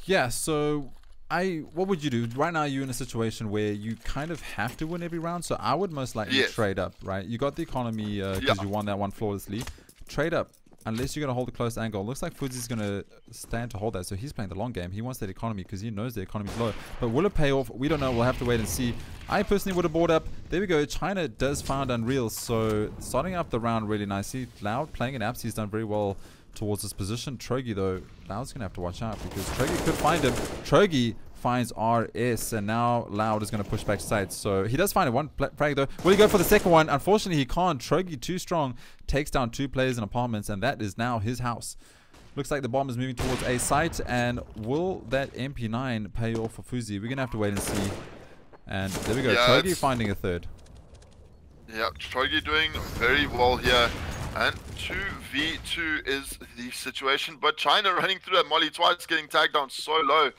Yeah, so what would you do? Right now you're in a situation where you kind of have to win every round, so I would most likely trade up, right? You got the economy because you won that one flawlessly. Trade up. Unless you're going to hold a close angle. Looks like Fuzi's going to stand to hold that, so he's playing the long game. He wants that economy because he knows the economy's low. But will it pay off? We don't know. We'll have to wait and see. I personally would have bought up. There we go. China does found Unreal, so starting up the round really nicely. Loud playing in apps. He's done very well towards this position. Trogi, though, Loud's going to have to watch out because Trogi could find him. Trogi finds RS, and now Loud is going to push back sides. So he does find a one frag though. Will he go for the second one? Unfortunately, he can't. Trogi too strong, takes down 2 players in apartments, and that is now his house. Looks like the bomb is moving towards A site, and will that MP9 pay off for Fuzi? We're going to have to wait and see. And there we go.
Yeah,
Trogi finding a third.
Yeah, Trogi doing very well here. And 2v2 is the situation, but China running through that molly twice, getting tagged down so low.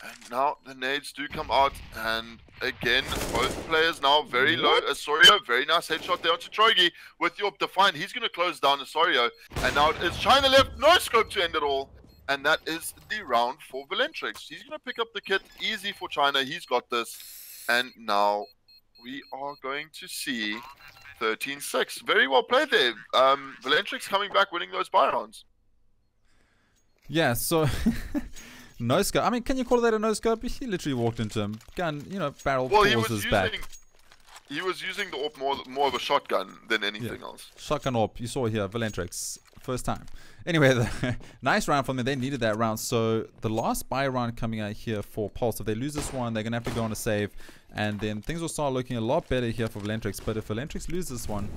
And now the nades do come out, and again, both players now very low. Asorio, very nice headshot there onto Trogi with your Define. He's going to close down Asorio, and now it is China left, no scope to end it all. And that is the round for Valentrix. He's going to pick up the kit, easy for China, he's got this. And now we are going to see 13-6. Very well played there. Valentrix coming back, winning those buy rounds.
Yeah, so... No scope. I mean, can you call that a no scope? He literally walked into him. Gun, you know, barrel towards his back.
He was using the AWP more of a shotgun than anything else.
Shotgun AWP. You saw here, Valentrix. First time. Anyway, nice round from them. They needed that round. So the last buy round coming out here for Pulse. If they lose this one, they're going to have to go on a save. And then things will start looking a lot better here for Valentrix. But if Valentrix loses this one,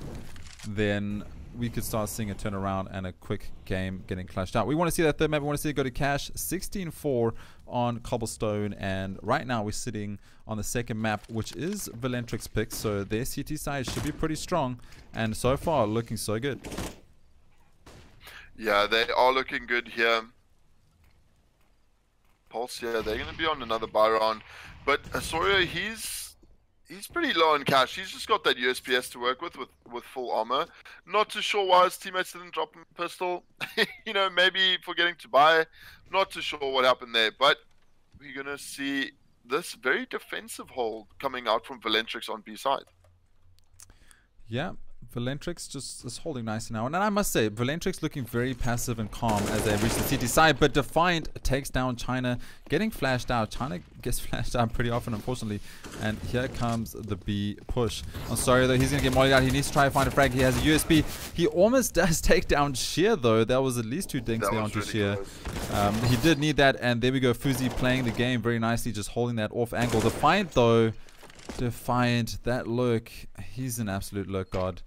then we could start seeing a turnaround and a quick game getting clashed out. We want to see that third map. We want to see it go to cash. 16-4 on Cobblestone. And right now we're sitting on the second map, which is Valentrix pick. So their CT side should be pretty strong. And so far, looking so good.
Yeah, they are looking good here. Pulse, yeah, they're going to be on another buy round. But Asorio, he's pretty low on cash. He's just got that USPS to work with full armor. Not too sure why his teammates didn't drop him a pistol. You know, maybe forgetting to buy. Not too sure what happened there. But we're going to see this very defensive hold coming out from Valentrix on B side.
Yeah. Valentrix just is holding nice now. And I must say, Valentrix looking very passive and calm as they reach the CT side. But Defiant takes down China, getting flashed out. China gets flashed out pretty often, unfortunately. And here comes the B push. I'm sorry, though. He's going to get mollied out. He needs to try to find a frag. He has a USB. He almost does take down Sheer, though. That was at least 2 dinks there onto Sheer. He did need that. And there we go. Fuzi playing the game very nicely, just holding that off angle. Defiant, though. Defiant, that lurk, he's an absolute lurk god.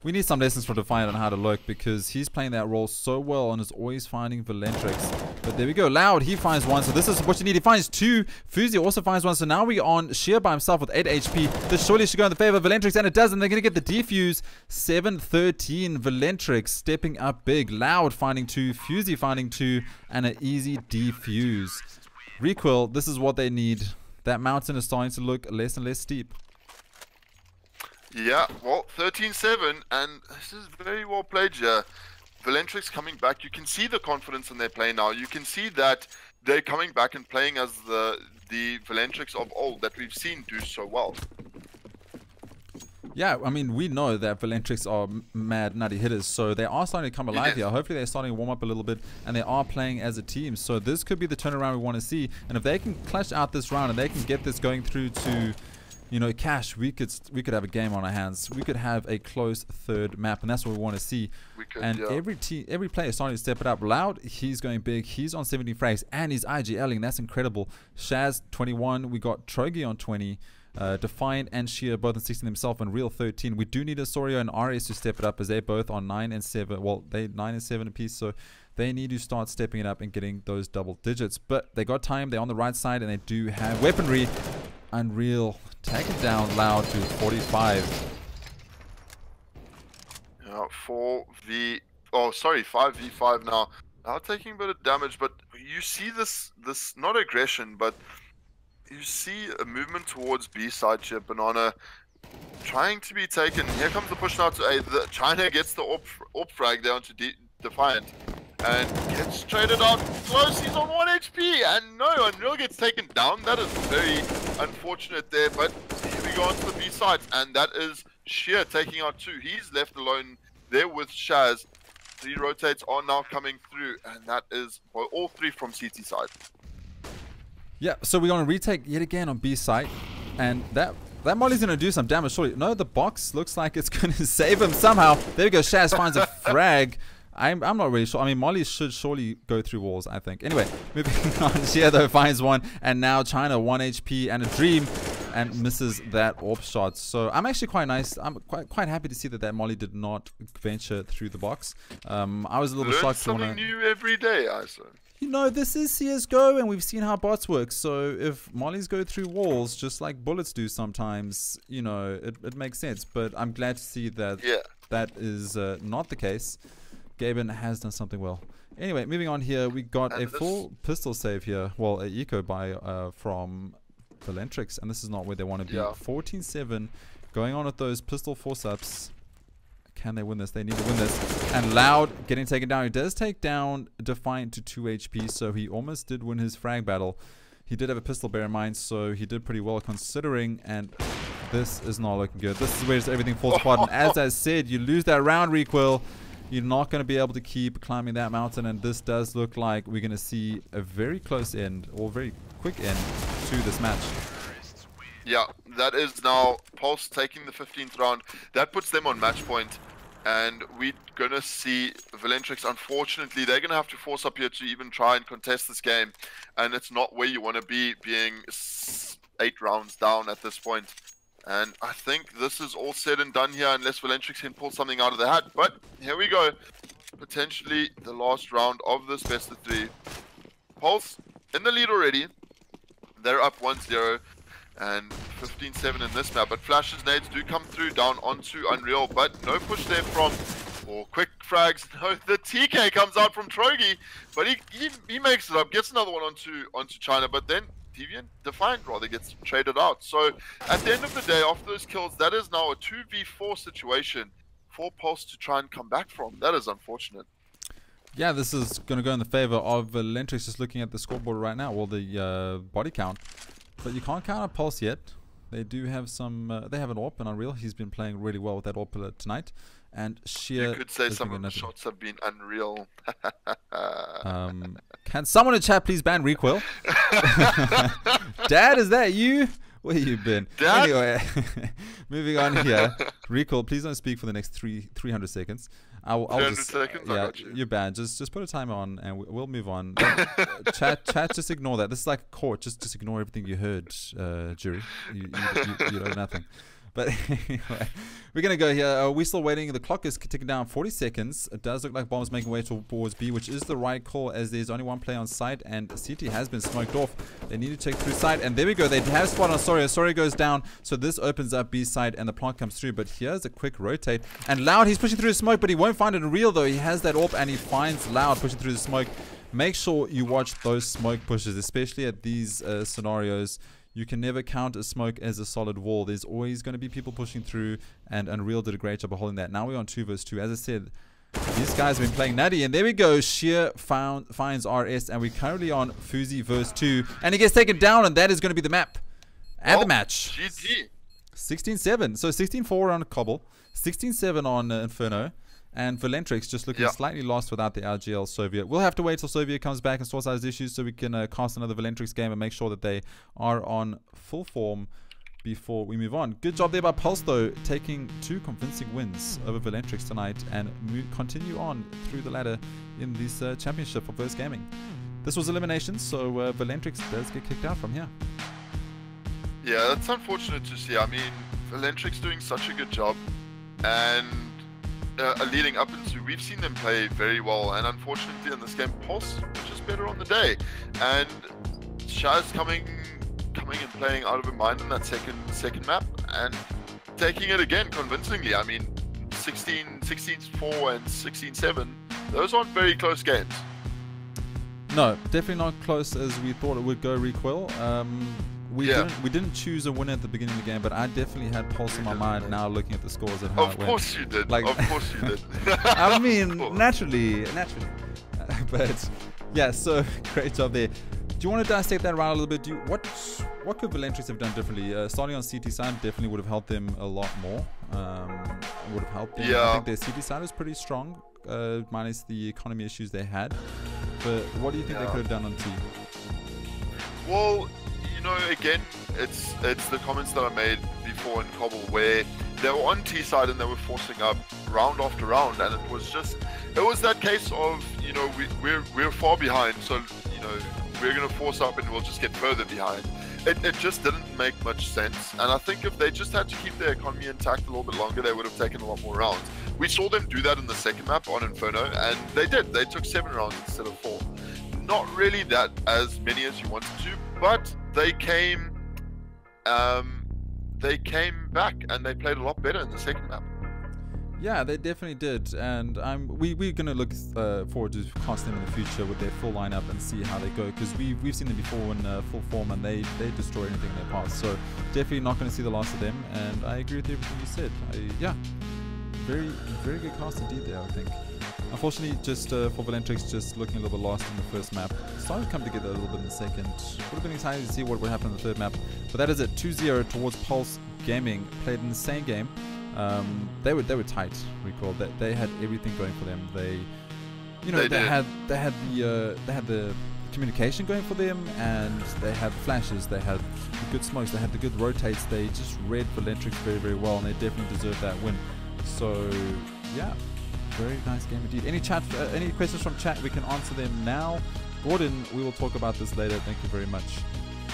We need some lessons from Defiant on how to lurk because he's playing that role so well and is always finding Valentrix. But there we go. Loud, he finds one. So this is what you need. He finds 2. Fuzi also finds one. So now we're on Sheer by himself with 8 HP. This surely should go in the favor of Valentrix, and it does. And they're going to get the defuse. 7-13. Valentrix stepping up big. Loud finding 2. Fuzi finding 2. And an easy defuse. Recoil, this is what they need. That mountain is starting to look less and less steep.
Yeah, well, 13-7, and this is very well played here. Valentrix coming back. You can see the confidence in their play now. You can see that they're coming back and playing as the Valentrix of old that we've seen do so well. Yeah,
I mean, we know that Valentrix are mad, nutty hitters, so they are starting to come alive here. Hopefully they're starting to warm up a little bit, and they are playing as a team. So this could be the turnaround we want to see. And if they can clash out this round, and they can get this going through to, you know, cash, we could have a game on our hands. We could have a close third map, and that's what we want to see. And every player is starting to step it up. Loud, he's going big. He's on 17 frags, and he's IGLing. That's incredible. Shaz, 21. We got Trogi on 20. Defiant and Sheer both on 16 themselves and Real 13. We do need Osorio and RS to step it up as they're both on 9 and 7. Well, they 9 and 7 apiece, so they need to start stepping it up and getting those double digits. But they got time. They're on the right side and they do have weaponry. Unreal taking down Loud to 45.
Yeah, 5v5 now. Now taking a bit of damage, but you see this not aggression, but you see a movement towards B side here. Banana trying to be taken. Here comes the push now to A. China gets the AWP frag down to Defiant and gets traded out close. He's on 1 HP and no, Unreal gets taken down. That is very unfortunate there, but here we go onto the B side and that is Sheer taking out 2. He's left alone there with Shaz. 3 rotates are now coming through and that is all 3 from CT side.
Yeah, so we're going to retake yet again on B site, and that molly's going to do some damage, surely. No, the box looks like it's going to save him somehow. There we go, Shaz finds a frag. I'm not really sure. I mean, molly should surely go through walls, I think. Anyway, moving on. Sheer, though, finds one, and now China 1 HP and a dream, and misses that AWP shot. So I'm actually quite nice. I'm quite happy to see that molly did not venture through the box. I was a little bit shocked.
Learn something new every day, ISO.
You know, this is CSGO and we've seen how bots work. So if mollies go through walls just like bullets do sometimes, you know, it makes sense. But I'm glad to see that that is not the case. Gaben has done something well. Anyway, moving on here, we got a full pistol save here. Well, a eco buy from Valentrix, and this is not where they want to be. 14-7 going on with those pistol force-ups. Can they win this? They need to win this. And Loud getting taken down. He does take down Defiant to 2 HP, so he almost did win his frag battle. He did have a pistol, bear in mind, so he did pretty well considering, and this is not looking good. This is where everything falls apart, and as I said, you lose that round recoil. You're not going to be able to keep climbing that mountain, and this does look like we're going to see a very close end, or very quick end, to this match.
Yeah, that is now Pulse taking the 15th round. That puts them on match point. And we're going to see Valentrix, unfortunately, they're going to have to force up here to even try and contest this game. And it's not where you want to be, being 8 rounds down at this point. And I think this is all said and done here, unless Valentrix can pull something out of the hat. But here we go. Potentially the last round of this best of 3. Pulse in the lead already. They're up 1-0. And 15-7 in this map, but Flash's nades do come through down onto Unreal, but no push there from, or quick frags. No, the TK comes out from Trogi, but he makes it up, gets another one onto China, but then Defiant rather gets traded out. So at the end of the day, after those kills, that is now a 2v4 situation for Pulse to try and come back from. That is unfortunate.
Yeah, this is going to go in the favor of Valentrix. Just looking at the scoreboard right now, well, the body count. But you can't count on Pulse yet. They do have some. They have an AWP, and Unreal. He's been playing really well with that AWP tonight. And Sheer.
You could say some of the shots have been unreal.
Can someone in chat please ban recoil? Dad, is that you? Where you been?
Dad?
Anyway, moving on here. Recoil, please don't speak for the next 300 seconds. I'll
300
just,
seconds?
yeah,
I got you.
You're banned. Just put a timer on and we'll move on. Chat, just ignore that. This is like a court. Just ignore everything you heard, jury. You know nothing. But anyway, we're going to go here. We're still waiting. The clock is ticking down 40 seconds. It does look like Bomb's making way towards B, which is the right call as there's only one player on site and CT has been smoked off. They need to check through site. And there we go. They have spot on Osorio. Osorio goes down. So this opens up B side and the plant comes through. But here's a quick rotate. And Loud, he's pushing through the smoke, but he won't find it in real though. He has that AWP and he finds Loud pushing through the smoke. Make sure you watch those smoke pushes, especially at these scenarios. You can never count a smoke as a solid wall. There's always going to be people pushing through, and Unreal did a great job of holding that. Now we're on 2 versus 2. As I said, these guys have been playing nutty, and there we go. Sheer finds RS, and we're currently on Fuzi versus 2, and he gets taken down, and that is going to be the map and the match.
GG.
16-7. So 16-4 on Cobble, 16-7 on Inferno. And Valentrix just looking slightly lost without the RGL Soviet. We'll have to wait till Soviet comes back and sorts out his issues so we can cast another Valentrix game and make sure that they are on full form before we move on. Good job there by Pulse though, taking 2 convincing wins over Valentrix tonight and continue on through the ladder in this championship for Verse Gaming. This was elimination, so Valentrix does get kicked out from here.
Yeah, that's unfortunate to see. I mean, Valentrix doing such a good job, and leading up into, we've seen them play very well, and unfortunately in this game, Pulse was just better on the day, and Shaz coming and playing out of her mind in that second map and taking it again convincingly. I mean, 16-4 and 16-7, those aren't very close games.
No, definitely not close as we thought it would go, Recoil. We didn't choose a winner at the beginning of the game, but I definitely had Pulse in my mind now looking at the scores and how it went.
Of course you did.
Like,
of course you did.
I mean, naturally. But yeah, so great job there. Do you want to dissect that around a little bit? What could Valentrix have done differently? Starting on CT side definitely would have helped them a lot more. Would have helped them.
Yeah.
I think their CT side was pretty strong, minus the economy issues they had. But what do you think they could have done on T?
Well, you know, again, it's the comments that I made before in Cobble, where they were on T side and they were forcing up round after round, and it was that case of, you know, we're far behind, so, you know, we're gonna force up and we'll just get further behind. It just didn't make much sense, and I think if they just had to keep their economy intact a little bit longer, they would have taken a lot more rounds. We saw them do that in the second map on Inferno, and they did. They took 7 rounds instead of 4. Not really that as many as you wanted to, but they came back and they played a lot better in the second map.
Yeah, they definitely did, and we're gonna look forward to cast them in the future with their full lineup and see how they go, because we've seen them before in full form and they destroy anything in their path. So definitely not going to see the last of them. And I agree with everything you said. Yeah, very very good cast indeed there, I think. Unfortunately, just for Valentrix, just looking a little bit lost in the first map. Started to come together a little bit in the second. Would have been exciting to see what would happen in the third map. But that is it. 2-0 towards Pulse Gaming. Played in the same game. They were tight. Recall that they had everything going for them. They had the communication going for them, and they had the flashes. They had the good smokes. They had the good rotates. They just read Valentrix very very well, and they definitely deserved that win. So yeah, very nice game indeed. Any questions from chat? We can answer them now. Gordon, we will talk about this later. Thank you very much.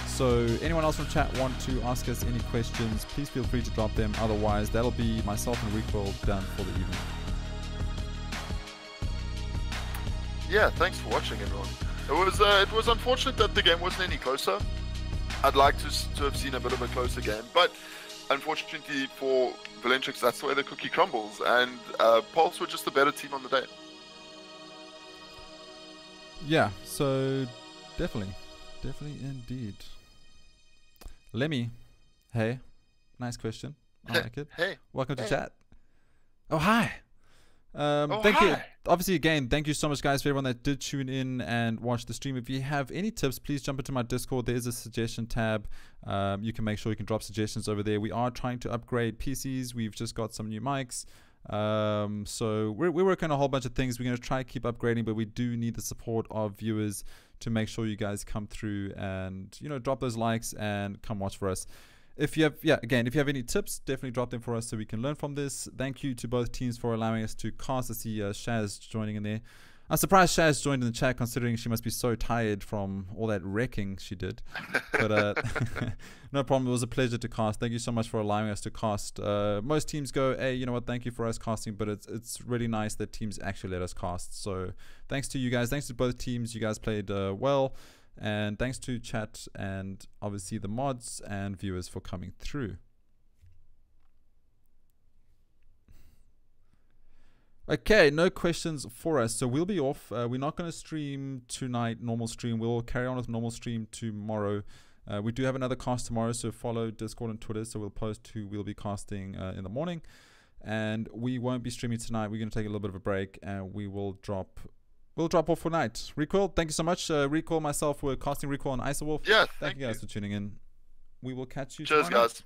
So anyone else from chat want to ask us any questions, please feel free to drop them. Otherwise, that'll be myself and Recoil done for the evening.
Yeah, thanks for watching, everyone. It was unfortunate that the game wasn't any closer. I'd like to have seen a bit of a closer game, but unfortunately for Valentrix, that's the way the cookie crumbles, and Pulse were just the better team on the day.
Yeah, so definitely indeed. Lemmy, hey, nice question. I like it.
Hey,
welcome to chat. Oh hi. Thank you. Obviously, again, thank you so much, guys, for everyone that did tune in and watch the stream. If you have any tips, please jump into my Discord. There is a suggestion tab. You can make sure you can drop suggestions over there. We are trying to upgrade PCs. We've just got some new mics. So we're working on a whole bunch of things. We're going to try to keep upgrading, but we do need the support of viewers to make sure you guys come through and, you know, drop those likes and come watch for us. If you have, again, if you have any tips, definitely drop them for us so we can learn from this. Thank you to both teams for allowing us to cast. I see Shaz joining in there. I'm surprised Shaz joined in the chat, considering she must be so tired from all that wrecking she did. But no problem. It was a pleasure to cast. Thank you so much for allowing us to cast. Most teams go, hey, you know what, thank you for us casting, but it's really nice that teams actually let us cast. So thanks to you guys. Thanks to both teams. You guys played well. And thanks to chat and obviously the mods and viewers for coming through. Okay, no questions for us, so we'll be off. We're not going to stream tonight, normal stream. We'll carry on with normal stream tomorrow. We do have another cast tomorrow, so follow Discord and Twitter, so we'll post who we'll be casting in the morning. And we won't be streaming tonight. We're going to take a little bit of a break, and we will drop off for night. Recoil, thank you so much. Recoil, myself, we're casting Recoil and Isowolf.
Yeah,
thank you guys for tuning in. We will catch you
tomorrow. Cheers, guys.